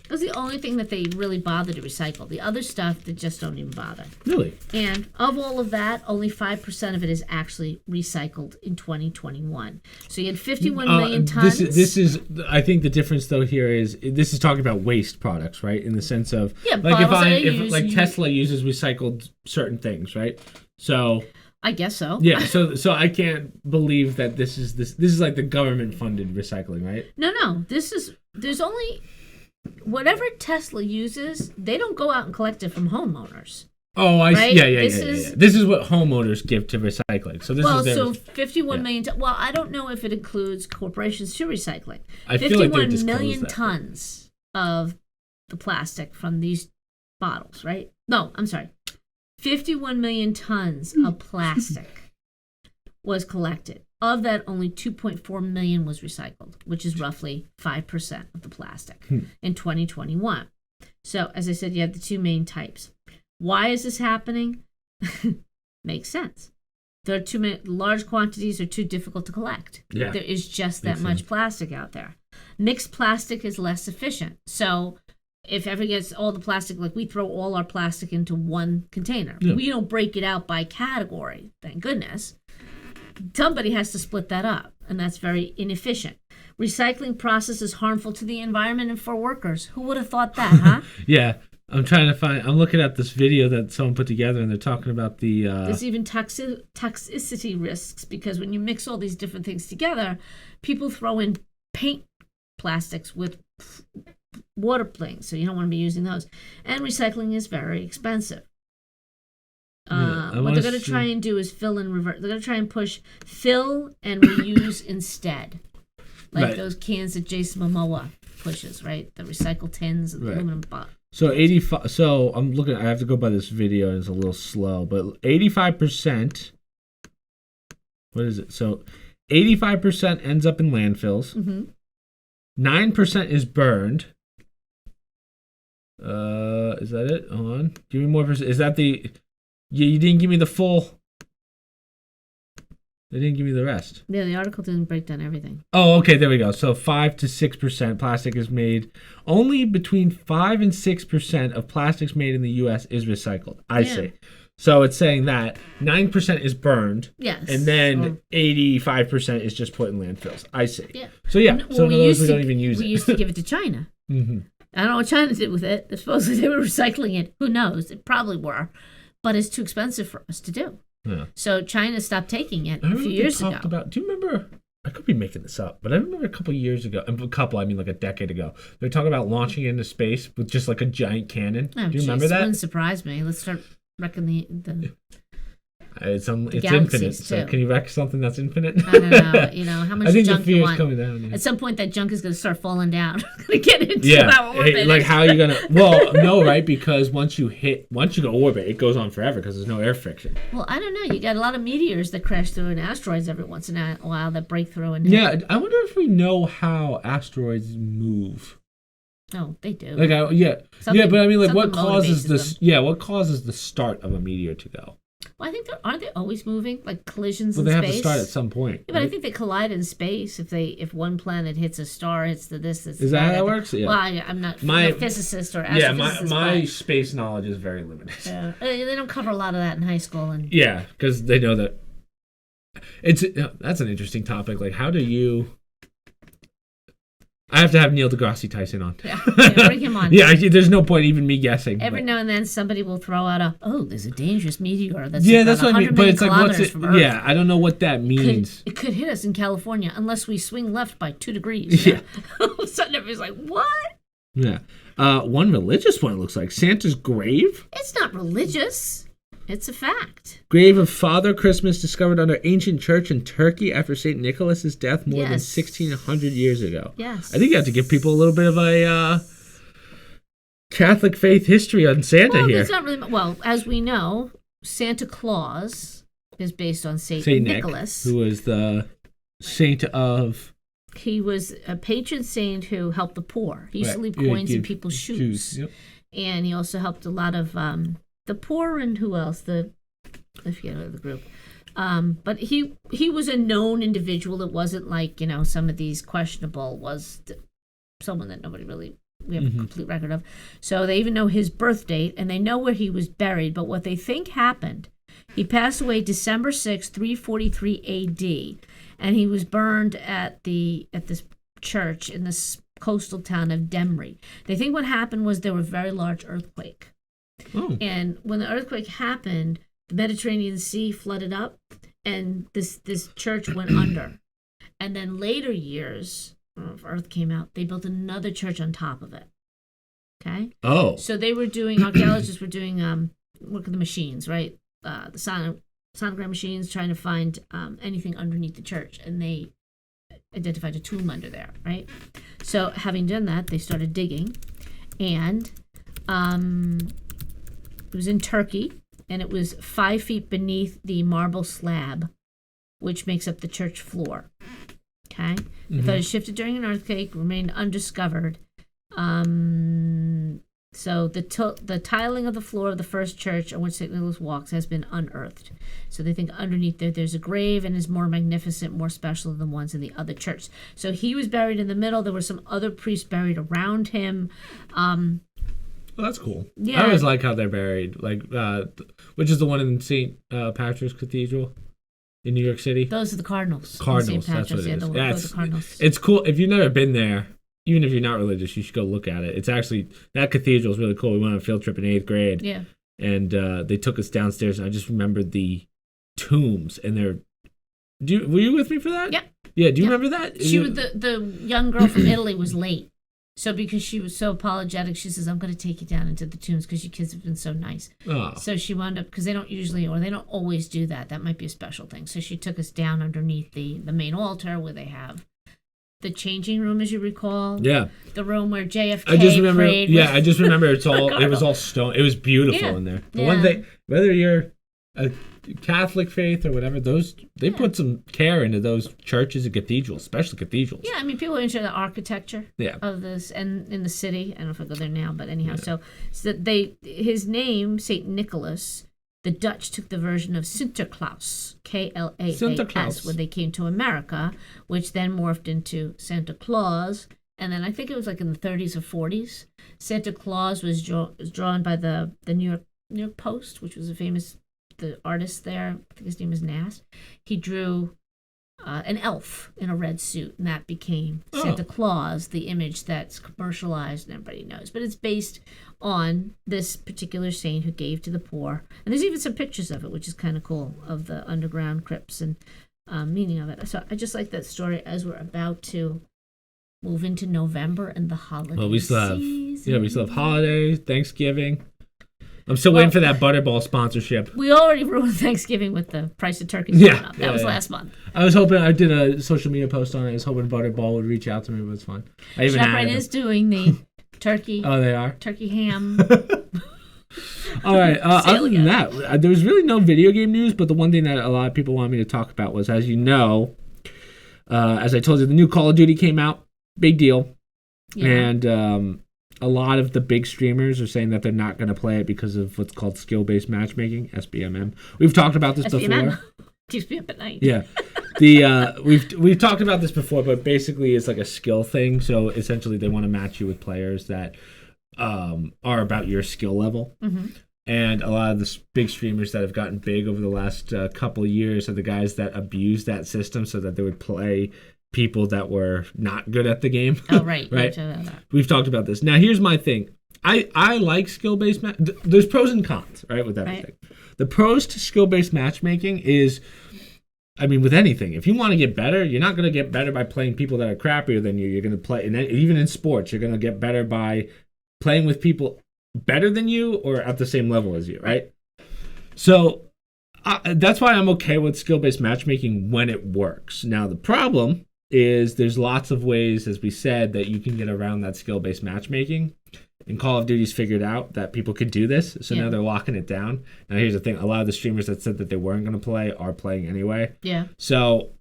That's the only thing that they really bother to recycle. The other stuff, they just don't even bother. Really? And of all of that, only 5% of it is actually recycled in 2021. So you had 51 million tons. This is, I think the difference though here is, this is talking about waste products, right? In the sense of, if Tesla uses recycled certain things, right? So I guess so. Yeah, so I can't believe that this is like the government funded recycling, right? No. There's only whatever Tesla uses, they don't go out and collect it from homeowners. Oh, I see. Yeah. This is what homeowners give to recycling. So this is their 51 million. Well, I don't know if it includes corporations to recycling. I feel like 51 million tons of the plastic from these bottles, right? No, I'm sorry. 51 million tons of plastic was collected. Of that, only 2.4 million was recycled, which is roughly 5% of the plastic in 2021. So, as I said, you have the two main types. Why is this happening? Makes sense. There are too many, large quantities are too difficult to collect. Yeah. There is just that much plastic out there. Mixed plastic is less efficient. So, if ever gets all the plastic, like we throw all our plastic into one container. Yeah. We don't break it out by category, thank goodness. Somebody has to split that up, and that's very inefficient. Recycling process is harmful to the environment and for workers. Who would have thought that, huh? Yeah. I'm looking at this video that someone put together, and they're talking about the... There's even toxicity risks, because when you mix all these different things together, people throw in paint plastics with water planes, so you don't want to be using those. And recycling is very expensive. What they're going to try and do is fill and revert. They're going to try and push fill and reuse instead. Like those cans that Jason Momoa pushes, right? The recycled tins, the aluminum box. So 85. So I'm looking. I have to go by this video, and it's a little slow. But 85%. What is it? So 85% ends up in landfills. 9% is burned. Is that it? Hold on. Give me more percent. Is that the? You didn't give me the full. They didn't give me the rest. Yeah, the article didn't break down everything. Oh, okay, there we go. So 5 to 6% plastic is made. Only between 5 and 6% of plastics made in the U.S. is recycled. I see. So it's saying that 9% is burned. Yes. And then 85% is just put in landfills. I see. Yeah. So yeah. So in other words, we don't even use it. We used to give it to China. I don't know what China did with it. Supposedly they were recycling it. Who knows? It probably were. But it's too expensive for us to do. Yeah. So China stopped taking it a few years ago. Do you remember? I could be making this up, but I remember a couple years ago. I mean like a decade ago. They were talking about launching into space with just like a giant cannon. Do you remember that? It wouldn't surprise me. Let's start wrecking the It's infinite. So can you wreck something that's infinite? I don't know. You know how much I think junk the fear you is want. coming down. Yeah. At some point, that junk is going to start falling down. Going to get into our orbit. Hey, like how are you gonna? Well, no, right? Because once you go orbit, it goes on forever because there's no air friction. Well, I don't know. You got a lot of meteors that crash through and asteroids every once in a while that break through. And yeah, I wonder if we know how asteroids move. Oh, they do. Like, Something- but I mean, like, what something causes motivates this? them. Yeah, what causes the start of a meteor to go? Well, I think aren't they always moving, like collisions Well, in they space? have to start at some point. Yeah, but I right? think they collide in space if one planet hits a star, hits the this. Is that how that works? Yeah. Well, I'm not a physicist or Yeah, astrophysicist. my but, space knowledge is very limited. they don't cover a lot of that in high school, and Yeah, because they know that that's an interesting topic. Like, how do you? I have to have Neil deGrasse Tyson on. yeah, bring him on. Yeah, there's no point even me guessing. Every now and then, somebody will throw out there's a dangerous meteor that's that's what I mean. But it's like, what's it? from Earth. Yeah, I don't know what that means. It could hit us in California unless we swing left by 2 degrees. Yeah. All of a sudden, everybody's like, "What?" Yeah. One religious one, it looks like Santa's grave. It's not religious. It's a fact. Grave of Father Christmas discovered under ancient church in Turkey after St. Nicholas's death more than 1,600 years ago. Yes. I think you have to give people a little bit of a Catholic faith history on Santa here. It's not really. Well, as we know, Santa Claus is based on Saint Nicholas, who was the saint of. He was a patron saint who helped the poor. He used to leave coins in people's shoes. Yep. And he also helped a lot of the poor and who else? I forget the group. But he was a known individual. It wasn't like, some of these questionable was someone that nobody really, we have a complete record of. So they even know his birth date and they know where he was buried. But what they think happened, he passed away December 6, 343 AD. And he was burned at this church in this coastal town of Demre. They think what happened was there was a very large earthquake. Oh. And when the earthquake happened, the Mediterranean Sea flooded up and this church went under. And then later years, I don't know if Earth came out, they built another church on top of it. Okay? Oh. So they were doing, archaeologists were doing work with the machines, right? The sonogram machines trying to find anything underneath the church. And they identified a tomb under there, right? So having done that, they started digging. And it was in Turkey, and it was 5 feet beneath the marble slab, which makes up the church floor. Okay? They thought it shifted during an earthquake, remained undiscovered. So the tiling of the floor of the first church on which St. Nicholas walks has been unearthed. So they think underneath there's a grave and is more magnificent, more special than the ones in the other church. So he was buried in the middle. There were some other priests buried around him. Well, that's cool. Yeah. I always like how they're buried. Like, which is the one in St. Patrick's Cathedral in New York City? Those are the Cardinals. Cardinals, St. that's what it is. The Cardinals. It's cool. If you've never been there, even if you're not religious, you should go look at it. It's actually, that cathedral is really cool. We went on a field trip in 8th grade. Yeah. And they took us downstairs, and I just remembered the tombs. And were you with me for that? Yeah. Yeah, do you remember that? The young girl from Italy was late. So because she was so apologetic, she says, I'm going to take you down into the tombs because you kids have been so nice. Oh. So she wound up, because they don't always do that. That might be a special thing. So she took us down underneath the main altar where they have the changing room, as you recall. Yeah. The room where JFK I just remember. prayed. Yeah, I just remember it was all stone. It was beautiful in there. The one thing, whether you're a Catholic faith or whatever, they put some care into those churches and cathedrals, especially cathedrals. Yeah, I mean, people are into the architecture of this, and in the city. I don't know if I go there now, but anyhow, so his name, Saint Nicholas, the Dutch took the version of Sinterklaas, Klaas, when they came to America, which then morphed into Santa Claus. And then I think it was like in the 30s or 40s. Santa Claus was drawn by the New York Post, which was the artist there, I think his name is Nast. He drew an elf in a red suit, and that became Santa Claus, the image that's commercialized and everybody knows. But it's based on this particular saint who gave to the poor. And there's even some pictures of it, which is kind of cool, of the underground crypts and meaning of it. So I just like that story as we're about to move into November and the holiday season. We still have holidays, Thanksgiving. I'm still waiting for that Butterball sponsorship. We already ruined Thanksgiving with the price of turkeys going up. That was last month. I was hoping, I did a social media post on it. I was hoping Butterball would reach out to me, but it's fine. ShopRite is doing the turkey. Oh, they are? Turkey ham. All right. Other than that, there was really no video game news, but the one thing that a lot of people wanted me to talk about was, as you know, as I told you, the new Call of Duty came out. Big deal. Yeah. And a lot of the big streamers are saying that they're not going to play it because of what's called skill-based matchmaking, SBMM. We've talked about this before. Keeps me up at night. Yeah. We've talked about this before, but basically it's like a skill thing. So essentially they want to match you with players that are about your skill level. Mm-hmm. And a lot of the big streamers that have gotten big over the last couple of years are the guys that abused that system so that they would play people that were not good at the game. Oh, right. Right. We've talked about this. Now, here's my thing. I like skill-based there's pros and cons, right, with everything. Right. The pros to skill-based matchmaking is, I mean, with anything, if you want to get better, you're not going to get better by playing people that are crappier than you. You're going to play, even in sports, you're going to get better by playing with people better than you or at the same level as you, right? So that's why I'm okay with skill-based matchmaking when it works. Now, the problem is there's lots of ways, as we said, that you can get around that skill-based matchmaking. And Call of Duty's figured out that people could do this, so now they're locking it down. Now, here's the thing. A lot of the streamers that said that they weren't going to play are playing anyway. Yeah. So,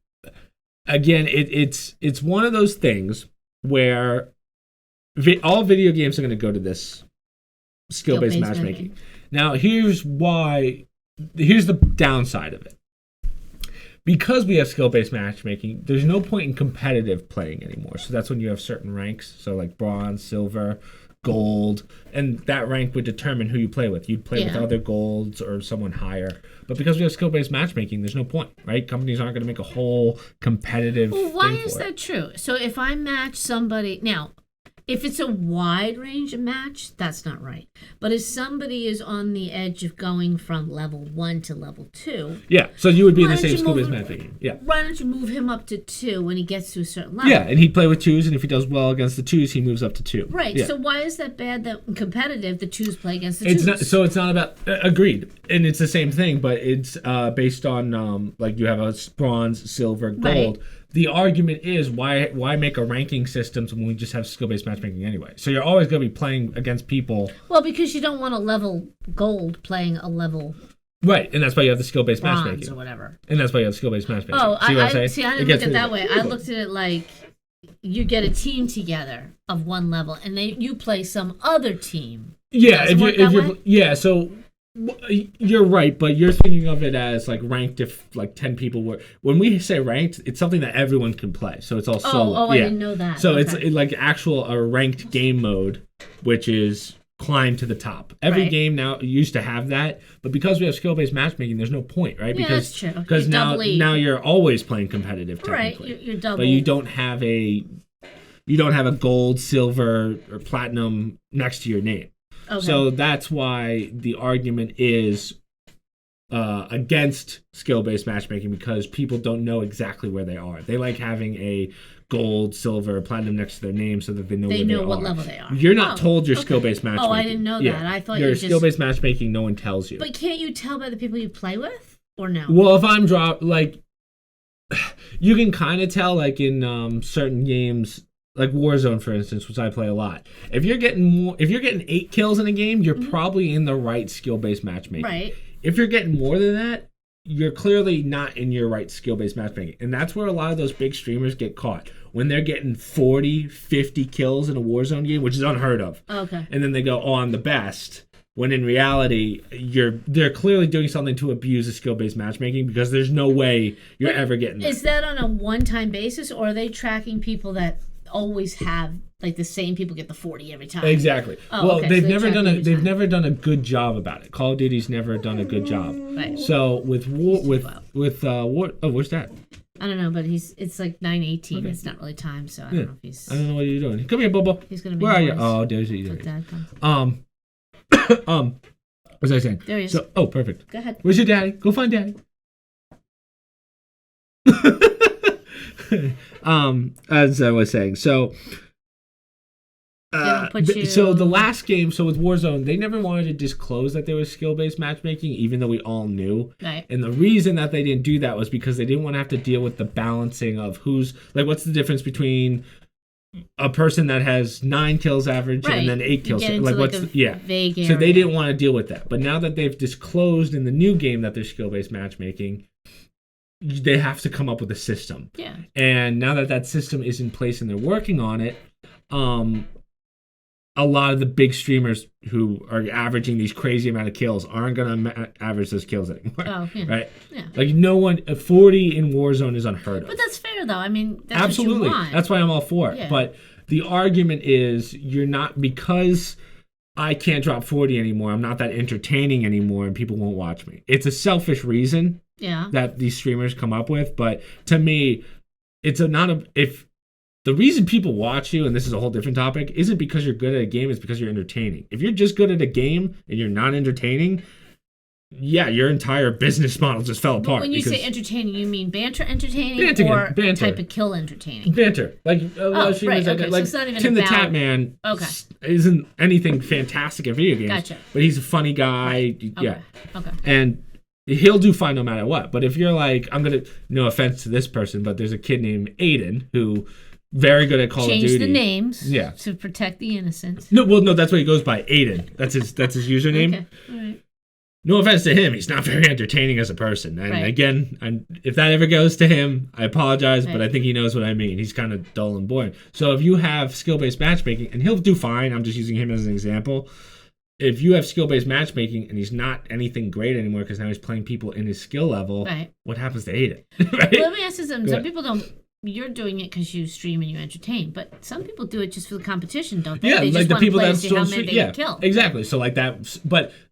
again, it's one of those things where all video games are going to go to this skill-based matchmaking. Now, here's the downside of it. Because we have skill-based matchmaking, there's no point in competitive playing anymore. So that's when you have certain ranks, so like bronze, silver, gold, and that rank would determine who you play with. You'd play with other golds or someone higher. But because we have skill-based matchmaking, there's no point, right? Companies aren't going to make a whole competitive Well, why thing is for that it. true? So if I match somebody... Now, if it's a wide range of match, that's not right. But if somebody is on the edge of going from level 1 to level 2... Yeah, so you would be in the same skill-based matchmaking. Yeah. Why don't you move him up to 2 when he gets to a certain level? Yeah, and he'd play with 2s, and if he does well against the 2s, he moves up to 2. Right, yeah. So why is that bad that in competitive, the 2s play against the 2s? It's not about... agreed. And it's the same thing, but it's based on, like, you have a bronze, silver, gold... Right. The argument is why make a ranking system when we just have skill-based matchmaking anyway? So you're always going to be playing against people. Well, because you don't want a level gold playing a level right, and that's why you have the skill-based matchmaking or whatever. And that's why you have skill-based matchmaking. Oh, see what I'm saying? See, I didn't look at it that way. I looked at it like you get a team together of one level, and you play some other team. Yeah, So. You're right, but you're thinking of it as like ranked if like 10 people were. When we say ranked, it's something that everyone can play. So it's all solo. Oh, I didn't know that. So it's like a ranked game mode, which is climb to the top. Every game now used to have that, but because we have skill-based matchmaking, there's no point, right? Yeah, because, that's true. Because now you're always playing competitive technically. Right, you're double. But you don't have a gold, silver, or platinum next to your name. Okay. So that's why the argument is against skill-based matchmaking, because people don't know exactly where they are. They like having a gold, silver, platinum next to their name so that they know where they are. what level they are. You're not told you're skill-based matchmaking. Oh, I didn't know that. I thought you're skill-based matchmaking. No one tells you. But can't you tell by the people you play with, or no? Well, if I'm you can kind of tell, like in certain games. Like Warzone, for instance, which I play a lot. If you're getting 8 kills in a game, you're probably in the right skill-based matchmaking. Right. If you're getting more than that, you're clearly not in your right skill-based matchmaking. And that's where a lot of those big streamers get caught. When they're getting 40, 50 kills in a Warzone game, which is unheard of. Okay. And then they go, oh, I'm the best. When in reality, they're clearly doing something to abuse the skill-based matchmaking, because there's no way you're ever getting that. Is that on a one-time basis, or are they tracking people that always have, like, the same people get the 40 every time? Exactly. Okay, they've never done a good job about it. Call of Duty's never done a good job. Right. So with where's that? I don't know, but it's like 9:18. Okay. It's not really time, so I don't know if he's. I don't know what you're doing. Come here, Bobo. He's gonna be. Where are you? Oh, there's you. Dad comes. What was I saying? There he is. So, perfect. Go ahead. Where's your daddy? Go find daddy. As I was saying, so the last game, so with Warzone, they never wanted to disclose that there was skill-based matchmaking, even though we all knew. Right. And the reason that they didn't do that was because they didn't want to have to deal with the balancing of what's the difference between a person that has 9 kills average and then 8 kills. Vague area. So they didn't want to deal with that. But now that they've disclosed in the new game that there's skill-based matchmaking, they have to come up with a system. Yeah. And now that system is in place and they're working on it, a lot of the big streamers who are averaging these crazy amount of kills aren't going to average those kills anymore. Oh, yeah. Right? Yeah. Like, no one, 40 in Warzone is unheard of. But that's fair, though. I mean, that's Absolutely. what you want. That's why I'm all for it. Yeah. But the argument is, you're not, because I can't drop 40 anymore, I'm not that entertaining anymore, and people won't watch me. It's a selfish reason that these streamers come up with, but to me, it's if the reason people watch you, and this is a whole different topic, isn't because you're good at a game, it's because you're entertaining. If you're just good at a game and you're not entertaining, yeah, your entire business model just fell apart. When you say entertaining, you mean banter entertaining or banter. type of kill entertaining? Banter. Like, right. Okay. Like So it's not even Tim the about... Tap Man isn't anything fantastic at video games. Gotcha. But he's a funny guy. Okay. Yeah. Okay. And he'll do fine no matter what. But if you're like, no offense to this person, but there's a kid named Aiden who very good at Call of Duty. Change the names to protect the innocent. No, that's what he goes by, Aiden. That's his username. Okay. All right. No offense to him, he's not very entertaining as a person. And again, if that ever goes to him, I apologize, but I think he knows what I mean. He's kind of dull and boring. So if you have skill-based matchmaking, and he'll do fine, I'm just using him as an example. If you have skill-based matchmaking and he's not anything great anymore because now he's playing people in his skill level, what happens to Aiden? Right? Well, let me ask you something. Some people don't... You're doing it because you stream and you entertain, but some people do it just for the competition, don't they? Yeah, they like the people that still stream. Yeah, kill. Exactly. So like that,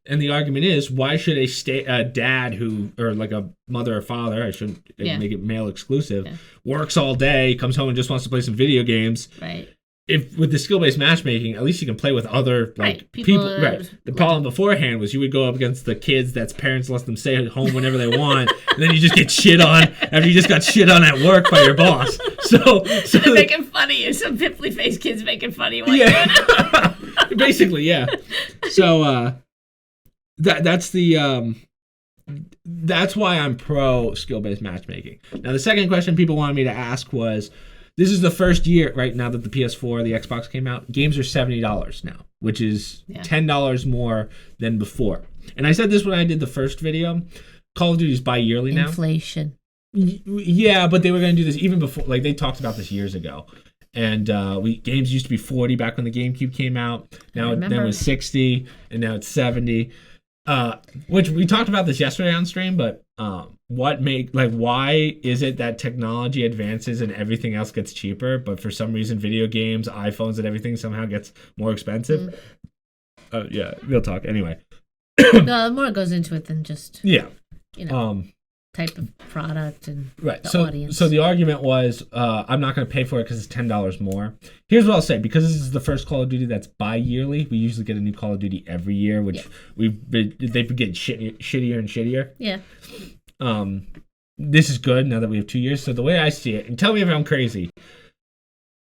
and the argument is, why should a dad or like a mother or father, I shouldn't make it male exclusive, works all day, comes home and just wants to play some video games. Right. If with the skill-based matchmaking, at least you can play with other people. Right. The problem beforehand was you would go up against the kids that's parents let them stay at home whenever they want, and then you just get shit on after you just got shit on at work by your boss. So they're making fun of you. Some pimply-faced kids making fun of you. Basically, yeah. So that's why I'm pro skill-based matchmaking. Now, the second question people wanted me to ask was, this is the first year, right now that the PS4, the Xbox came out, games are $70 now, which is $10 more than before. And I said this when I did the first video. Call of Duty is bi-yearly now. Inflation. Yeah, but they were going to do this even before. Like, they talked about this years ago. And games used to be 40 back when the GameCube came out. Now then it was 60, and now it's 70. Which we talked about this yesterday on stream, but why is it that technology advances and everything else gets cheaper, but for some reason video games, iPhones, and everything somehow gets more expensive? Yeah, real talk. Anyway, no, more goes into it than just type of product and the audience. So the argument was, I'm not going to pay for it because it's $10 more. Here's what I'll say: because this is the first Call of Duty that's bi-yearly, we usually get a new Call of Duty every year, which they've been getting shittier and shittier. Yeah. This is good now that we have 2 years. So the way I see it, and tell me if I'm crazy,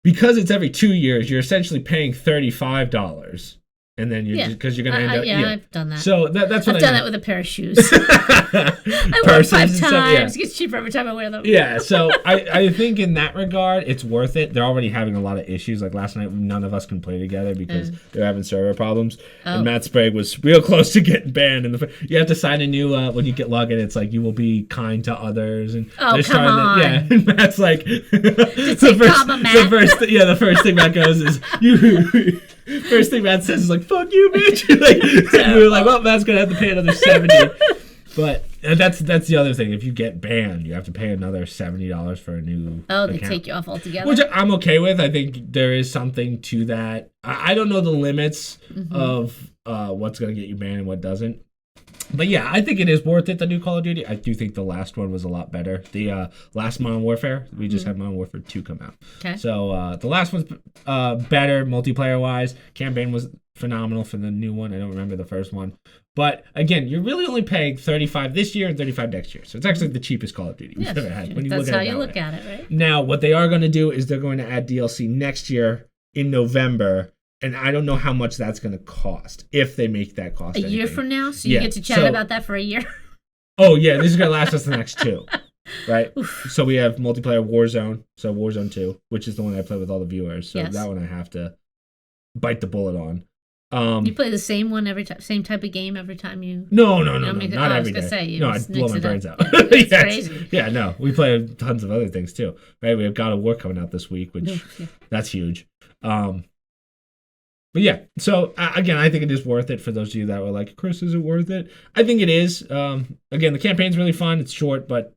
because it's every 2 years, you're essentially paying $35. And then because you're going to end up... I've done that. So that's what I've done that with a pair of shoes. I wear 5 times. It gets cheaper every time I wear them. Yeah, so I think in that regard, it's worth it. They're already having a lot of issues. Like last night, none of us can play together because they're having server problems. And Matt Sprague was real close to getting banned. You have to sign a new... when you get logged in, it's like, you will be kind to others. And come on. And Matt's like... the first thing Matt goes is... First thing Matt says is like, fuck you, bitch. And we were like, well, Matt's going to have to pay another $70. But that's the other thing. If you get banned, you have to pay another $70 for a new account. They take you off altogether? Which I'm okay with. I think there is something to that. I don't know the limits of what's going to get you banned and what doesn't. But yeah, I think it is worth it, the new Call of Duty. I do think the last one was a lot better. The last Modern Warfare, we just had Modern Warfare 2 come out. Okay. So the last one's better multiplayer-wise. Campaign was phenomenal for the new one. I don't remember the first one. But again, you're really only paying $35 this year and $35 next year. So it's actually the cheapest Call of Duty we've ever had. When you That's look how at it you look at it, right? Now, what they are going to do is they're going to add DLC next year in November. And I don't know how much that's going to cost, if they make that cost a year from now? So you get to chat about that for a year? Oh, yeah. This is going to last us the next 2. Right? So we have multiplayer Warzone. So Warzone 2, which is the one I play with all the viewers. So that one I have to bite the bullet on. You play the same one every time, same type of game every time you... No, not every day. I'd blow my brains out. It's crazy. Yeah, no. We play tons of other things, too. Right? We have God of War coming out this week, which that's huge. But But yeah, so again, I think it is worth it for those of you that were like, Chris, is it worth it? I think it is. Again, the campaign's really fun. It's short, but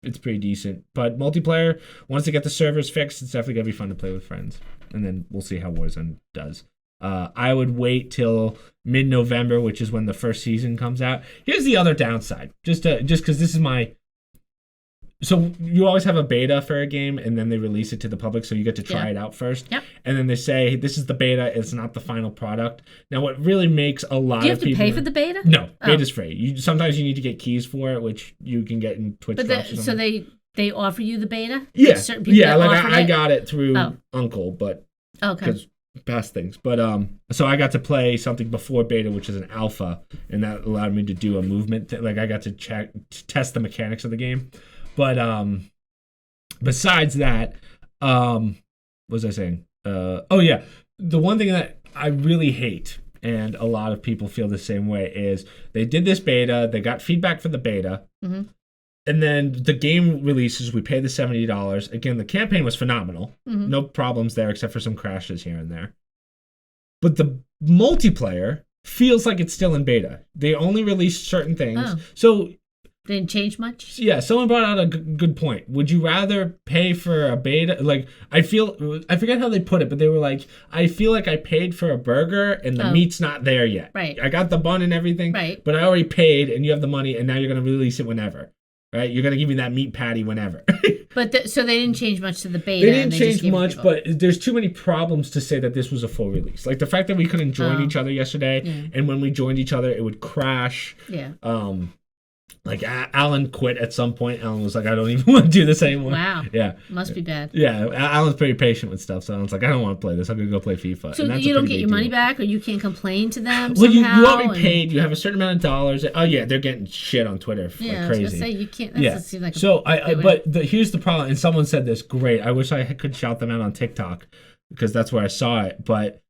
it's pretty decent. But multiplayer, once they get the servers fixed, it's definitely going to be fun to play with friends. And then we'll see how Warzone does. I would wait till mid-November, which is when the first season comes out. Here's the other downside, just because this is my... So you always have a beta for a game, and then they release it to the public, so you get to try it out first. Yep. And then they say, this is the beta, it's not the final product. Now, what really makes a lot of people... Do you have to pay for the beta? No, beta's free. Sometimes you need to get keys for it, which you can get in Twitch drops or something. So they offer you the beta? Yeah. Certain people I got it through Uncle, but... Okay. Because past things. But so I got to play something before beta, which is an alpha, and that allowed me to do a movement. Like, I got to test the mechanics of the game. But besides that, what was I saying? The one thing that I really hate, and a lot of people feel the same way, is they did this beta, they got feedback for the beta, and then the game releases, we pay the $70. Again, the campaign was phenomenal. No problems there except for some crashes here and there. But the multiplayer feels like it's still in beta. They only released certain things. So... Didn't change much? Yeah, someone brought out a good point. Would you rather pay for a beta? Like, I forget how they put it, but they were like, I feel like I paid for a burger and the meat's not there yet. Right. I got the bun and everything, but I already paid and you have the money and now you're going to release it whenever. Right? You're going to give me that meat patty whenever. But so they didn't change much to the beta. They didn't change much, but there's too many problems to say that this was a full release. Like the fact that we couldn't join each other yesterday, and when we joined each other, it would crash. Yeah. Like Alan quit at some point. Alan was like, I don't even want to do this anymore. Wow. Yeah. Must be bad. Yeah. Alan's pretty patient with stuff. So Alan's like, I don't want to play this. I'm going to go play FIFA. So you don't get your money back, or you can't complain to them well, somehow? you already paid. You have a certain amount of dollars. Oh, yeah. They're getting shit on Twitter like crazy. I was going to say, you can't. That doesn't seem like here's the problem. And someone said this. Great. I wish I could shout them out on TikTok because that's where I saw it. But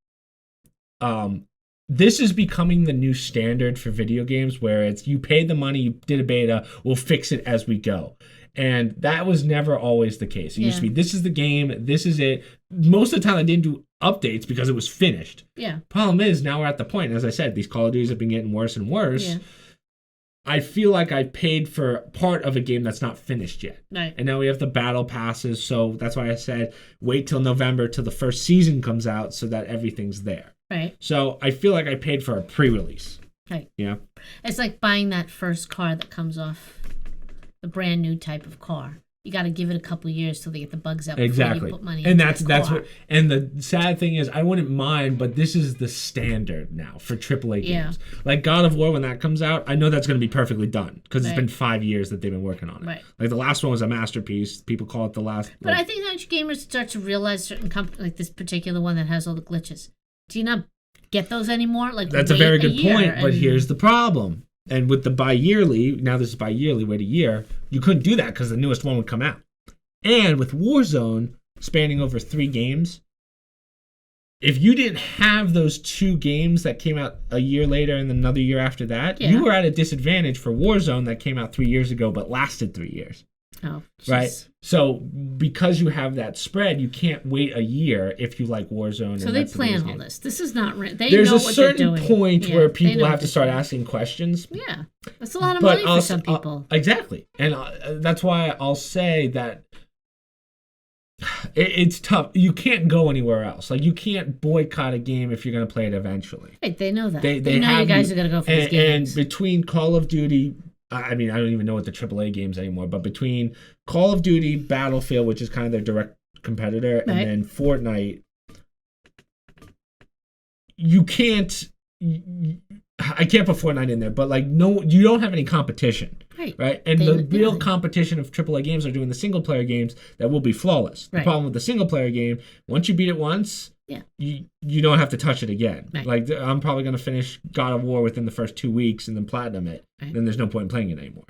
this is becoming the new standard for video games where it's you paid the money, you did a beta, we'll fix it as we go. And that was never always the case. It used to be, this is the game, this is it. Most of the time I didn't do updates because it was finished. Yeah. Problem is, now we're at the point, as I said, these Call of Duties have been getting worse and worse. Yeah. I feel like I paid for part of a game that's not finished yet. Right. And now we have the battle passes, so that's why I said wait till November till the first season comes out so that everything's there. Right. So I feel like I paid for a pre-release. Right. Yeah. It's like buying that first car that comes off the brand new type of car. You got to give it a couple of years till they get the bugs out. Exactly. Before you put money and into that's what. And the sad thing is, I wouldn't mind, but this is the standard now for AAA games. Like God of War, when that comes out, I know that's going to be perfectly done because it's been 5 years that they've been working on it. Right. Like the last one was a masterpiece. People call it the last. But I think that gamers start to realize certain like this particular one that has all the glitches. Do you not get those anymore? Like that's a very good point. But here's the problem. And with the bi-yearly, now this is bi-yearly, wait a year, you couldn't do that because the newest one would come out. And with Warzone spanning over 3 games, if you didn't have those 2 games that came out a year later and then another year after that, you were at a disadvantage for Warzone that came out 3 years ago but lasted 3 years. Oh, geez. Right? So because you have that spread, you can't wait a year if you like Warzone. So they plan all this. This is not... There's a certain point where people have to start asking questions. Yeah. That's a lot of money for some people. Exactly. And that's why I'll say that it's tough. You can't go anywhere else. Like, you can't boycott a game if you're going to play it eventually. Right, they know that. They know you guys are going to go for these games. And between Call of Duty... I mean, I don't even know what the AAA games anymore, but between Call of Duty, Battlefield, which is kind of their direct competitor, and then Fortnite, you can't... I can't put Fortnite in there, but like, no, you don't have any competition, right? And the real competition of AAA games are doing the single player games that will be flawless. The problem with the single player game, once you beat it once, you don't have to touch it again. Like, I'm probably going to finish God of War within the first 2 weeks and then platinum it. Then there's no point in playing it anymore.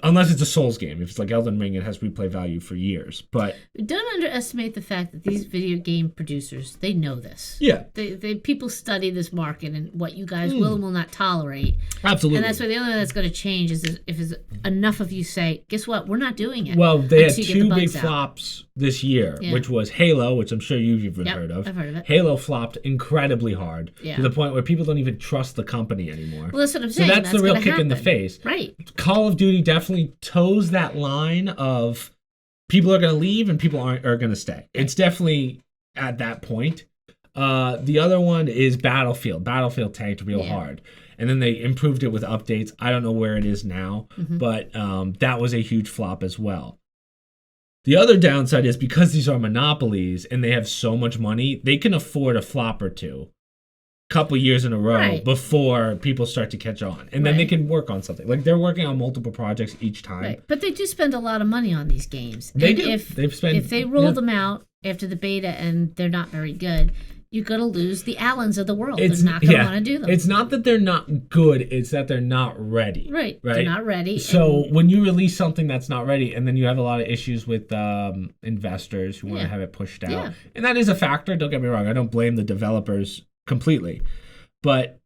Unless it's a Souls game. If it's like Elden Ring, it has replay value for years. But don't underestimate the fact that these video game producers, they know this. yeah, They people study this market and what you guys will and will not tolerate. Absolutely. And that's why the only thing that's going to change is if enough of you say, guess what, we're not doing it. Well, they had until you get the two big bugs out. flops this year, which was Halo, which I'm sure you've even heard of. I've heard of it. Halo flopped incredibly hard Yeah. to the point where people don't even trust the company anymore. Well, that's what I'm So saying. that's the real gonna kick in the happen. face. Right. Call of Duty definitely toes that line of people are going to leave and people are going to stay. It's definitely at that point. The other one is Battlefield. Battlefield tanked real hard. And then they improved it with updates. I don't know where it is now, but that was a huge flop as well. The other downside is because these are monopolies and they have so much money, they can afford a flop or two couple years in a row before people start to catch on. And then they can work on something. Like they're working on multiple projects each time. Right. But they do spend a lot of money on these games. They and do. If they roll them out after the beta and they're not very good, you're going to lose the Allens of the world. They're not going to want to do them. It's not that they're not good, it's that they're not ready. Right. They're not ready. So when you release something that's not ready, and then you have a lot of issues with investors who want to have it pushed out. And that is a factor, don't get me wrong. I don't blame the developers completely. But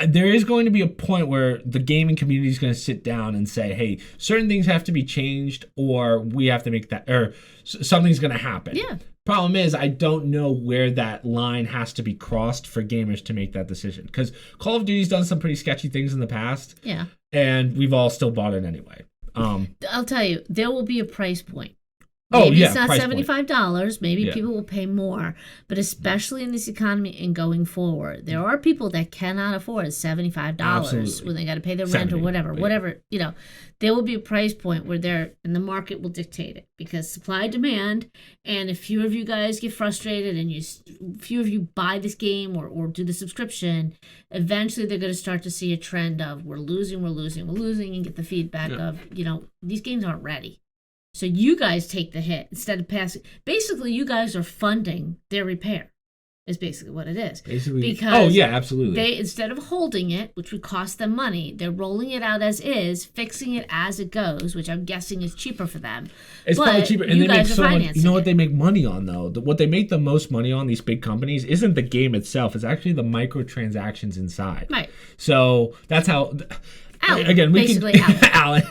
there is going to be a point where the gaming community is going to sit down and say, hey, certain things have to be changed or we have to make that, or something's going to happen. Yeah. Problem is, I don't know where that line has to be crossed for gamers to make that decision. Because Call of Duty's done some pretty sketchy things in the past. Yeah. And we've all still bought it anyway. I'll tell you, there will be a price point. Oh, Maybe yeah, it's not price $75. Maybe people will pay more. But especially in this economy and going forward, there are people that cannot afford $75 Absolutely. when they got to pay their rent or whatever. There will be a price point where and the market will dictate it because supply demand. And if few of you guys get frustrated and few of you buy this game or do the subscription, eventually they're going to start to see a trend of we're losing, and get the feedback of, these games aren't ready. So you guys take the hit instead of passing. Basically, you guys are funding their repair. Is basically what it is. Because absolutely. They instead of holding it, which would cost them money, they're rolling it out as is, fixing it as it goes, which I'm guessing is cheaper for them. It's probably cheaper, and they make so much. You know what they make money on though? What they make the most money on, these big companies, isn't the game itself. It's actually the microtransactions inside. Right. So that's how. Alan, again, we basically can Alan.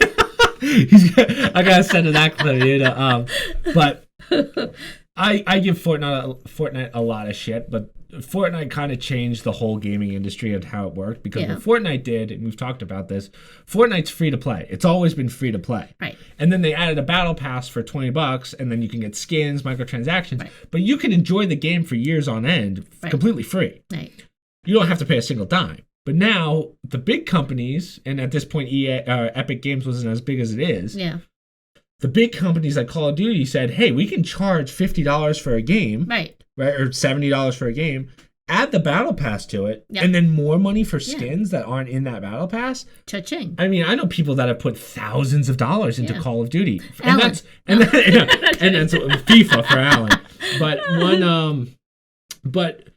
I gotta send to that clip, but I give Fortnite a lot of shit, but Fortnite kind of changed the whole gaming industry and how it worked because what Fortnite did, and we've talked about this, Fortnite's free to play. It's always been free to play. Right. And then they added a battle pass for $20, and then you can get skins, microtransactions, but you can enjoy the game for years on end, completely free. Right. You don't have to pay a single dime. But now the big companies, and at this point, Epic Games wasn't as big as it is. Yeah. The big companies like Call of Duty said, "Hey, we can charge $50 for a game, right, or $70 for a game. Add the battle pass to it, and then more money for skins that aren't in that battle pass." Cha-ching! I mean, I know people that have put thousands of dollars into Call of Duty, Alan. and that's FIFA for Alan. But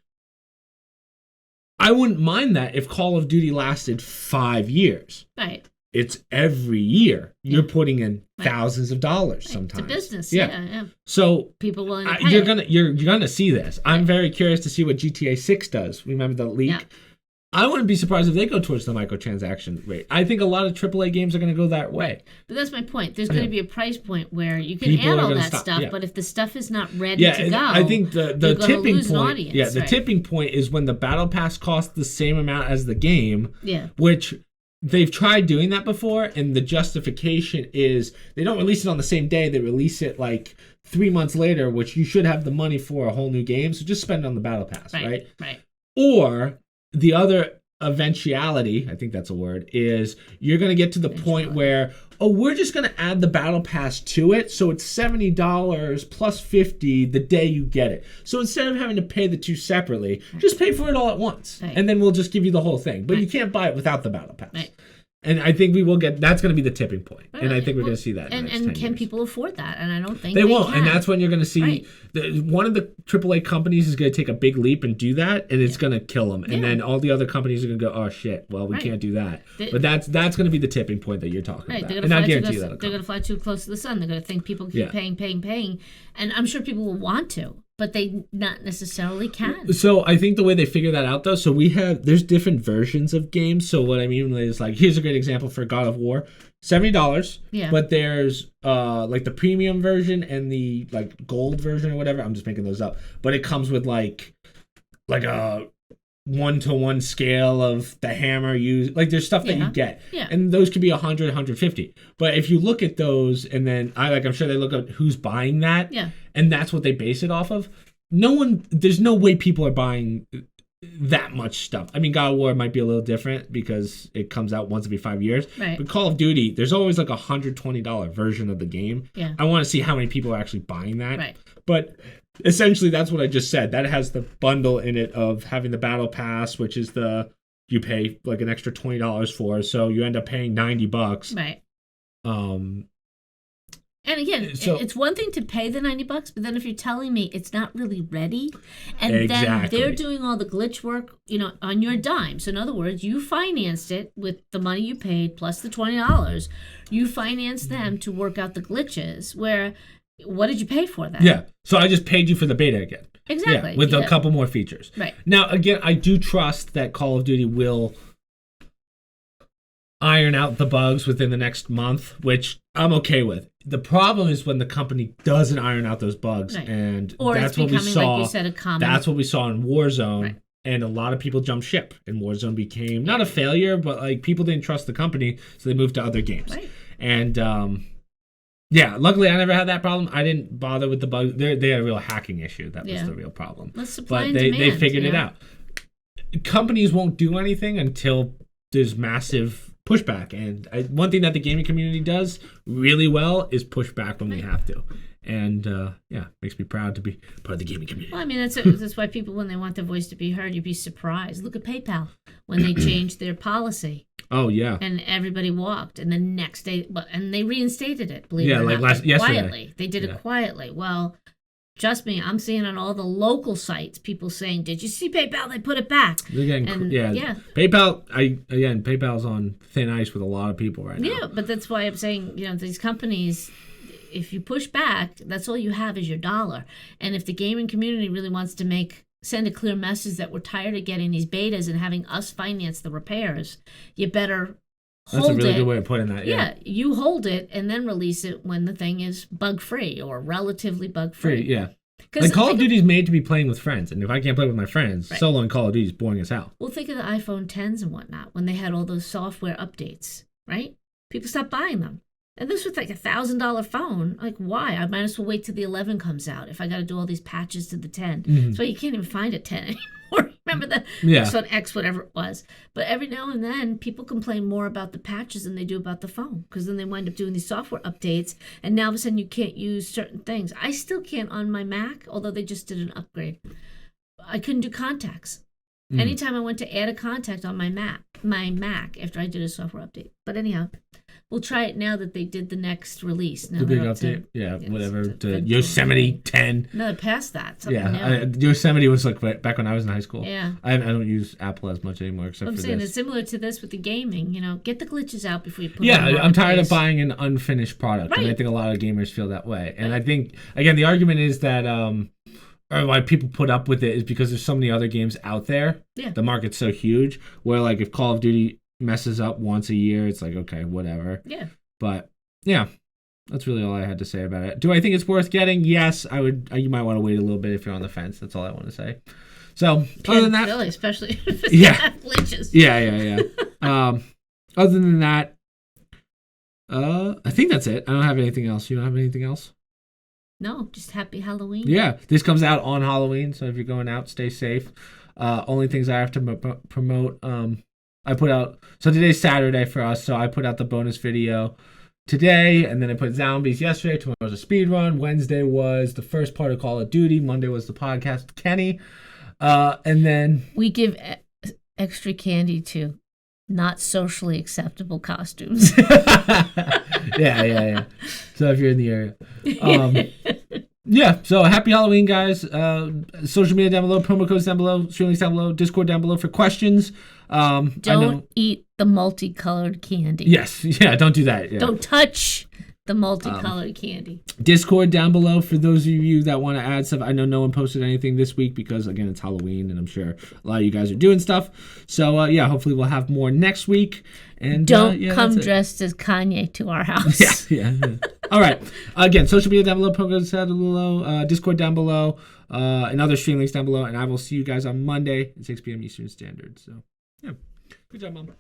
I wouldn't mind that if Call of Duty lasted 5 years. Right. It's every year you're putting in thousands of dollars sometimes. It's a business. Yeah. So people willing to pay you're gonna see this. I'm very curious to see what GTA 6 does. Remember the leak? Yeah. I wouldn't be surprised if they go towards the microtransaction rate. I think a lot of AAA games are going to go that way. But that's my point. There's going to be a price point where you can add all that stuff, but if the stuff is not ready to go, I think the tipping point. Audience, the tipping point is when the battle pass costs the same amount as the game. Yeah. Which they've tried doing that before, and the justification is they don't release it on the same day. They release it like 3 months later, which you should have the money for a whole new game. So just spend it on the battle pass, right? Right. Or the other eventuality, I think that's a word, is you're going to get to the point where, we're just going to add the battle pass to it, so it's $70 plus $50 the day you get it. So instead of having to pay the two separately, just pay for it all at once, and then we'll just give you the whole thing. But you can't buy it without the battle pass. And I think we will get. That's going to be the tipping point, Right. and I think we're going to see that. And can years. People afford that? And I don't think they won't. can. And that's when you're going to see right. one of the AAA companies is going to take a big leap and do that, and it's going to kill them. And then all the other companies are going to go, "Oh shit! Well, we can't do that." But that's going to be the tipping point that you're talking about. And I guarantee that they're going to fly too close to the sun. They're going to think people keep paying, and I'm sure people will want to. But they not necessarily can. So I think the way they figure that out, though, so there's different versions of games. So what I mean is, like, here's a great example for God of War, $70. Yeah. But there's like the premium version and the like gold version or whatever. I'm just making those up. But it comes with like a 1-to-1 scale of the hammer used. Like there's stuff that you get. Yeah. And those could be 100, 150. But if you look at those, and then I'm sure they look at who's buying that. Yeah. And that's what they base it off of. There's no way people are buying that much stuff. I mean, God of War might be a little different because it comes out once every 5 years. Right. But Call of Duty, there's always like a $120 version of the game. Yeah. I want to see how many people are actually buying that. Right. But essentially, that's what I just said. That has the bundle in it of having the Battle Pass, which is you pay like an extra $20 for, so you end up paying $90. Right. And again, it's one thing to pay the $90, but then if you're telling me it's not really ready, and then they're doing all the glitch work, on your dime. So in other words, you financed it with the money you paid plus the $20. You financed them to work out the glitches. What did you pay for that? Yeah. So I just paid you for the beta again. Exactly. Yeah, with a couple more features. Right. Now, again, I do trust that Call of Duty will iron out the bugs within the next month, which I'm okay with. The problem is when the company doesn't iron out those bugs, and that's what we saw. Like you said, a common. That's what we saw in Warzone, right. And a lot of people jumped ship, and Warzone became not a failure, but like people didn't trust the company, so they moved to other games. Right. And luckily I never had that problem. I didn't bother with the bugs. They had a real hacking issue. That was the real problem. But they figured it out. Companies won't do anything until there's massive pushback, and one thing that the gaming community does really well is push back when we have to, and makes me proud to be part of the gaming community. Well, I mean that's why people, when they want their voice to be heard, you'd be surprised. Look at PayPal when they changed their policy. Oh yeah, and everybody walked, and the next day, and they reinstated it. Believe it or not, yesterday. Quietly. They did it quietly. Well, trust me, I'm seeing on all the local sites people saying, "Did you see PayPal? They put it back." They're getting, PayPal. PayPal's on thin ice with a lot of people right now. Yeah, but that's why I'm saying, these companies, if you push back, that's all you have is your dollar. And if the gaming community really wants to send a clear message that we're tired of getting these betas and having us finance the repairs, you better hold it. That's a really good way of putting that. Yeah, you hold it and then release it when the thing is bug-free or relatively bug-free. Yeah. Like Call of Duty is made to be playing with friends, and if I can't play with my friends, solo in Call of Duty is boring as hell. Well, think of the iPhone 10s and whatnot when they had all those software updates, right? People stopped buying them. And this was like $1,000 phone. Like, why? I might as well wait till the 11 comes out if I got to do all these patches to the 10. Mm-hmm. So you can't even find a 10 anymore. Remember the X1 X, whatever it was. But every now and then, people complain more about the patches than they do about the phone, because then they wind up doing these software updates, and now all of a sudden you can't use certain things. I still can't on my Mac, although they just did an upgrade. I couldn't do contacts. Anytime I went to add a contact on my Mac after I did a software update. But anyhow, we'll try it now that they did the next release. Now the big update, whatever. The Yosemite 10. No, they're past that. Yosemite was like back when I was in high school. Yeah, I don't use Apple as much anymore, except for this. I'm saying it's similar to this with the gaming. Get the glitches out before you put. Yeah, I'm tired of buying an unfinished product, and I think a lot of gamers feel that way. And I think again, the argument is that or why people put up with it is because there's so many other games out there. Yeah, the market's so huge. Where like if Call of Duty messes up once a year, it's like, okay, whatever. Yeah. But yeah, that's really all I had to say about it. Do I think it's worth getting? Yes, I would. You might want to wait a little bit if you're on the fence. That's all I want to say. So other than that, really, especially if it's glitches. Yeah. Other than that, I think that's it. I don't have anything else. You don't have anything else? No, just happy Halloween. Yeah, this comes out on Halloween, so if you're going out, stay safe. Only things I have to promote. I put out, so today's Saturday for us, so I put out the bonus video today, and then I put zombies yesterday. Tomorrow was a speed run. Wednesday was the first part of Call of Duty. Monday was the podcast with Kenny. And then we give extra candy to not socially acceptable costumes. Yeah. So if you're in the area. Yeah, so happy Halloween, guys. Social media down below, promo codes down below, stream links down below, Discord down below for questions. Don't eat the multicolored candy. Yes, yeah, don't do that. Yeah. Don't touch the multicolored candy. Discord down below for those of you that want to add stuff. I know no one posted anything this week because, again, it's Halloween, and I'm sure a lot of you guys are doing stuff. So, yeah, hopefully we'll have more next week. And don't come dressed as Kanye to our house. Yeah. All right. Again, social media down below, promo codes down below, Discord down below, and other stream links down below. And I will see you guys on Monday at 6 p.m. Eastern Standard. So, yeah. Good job, Mom.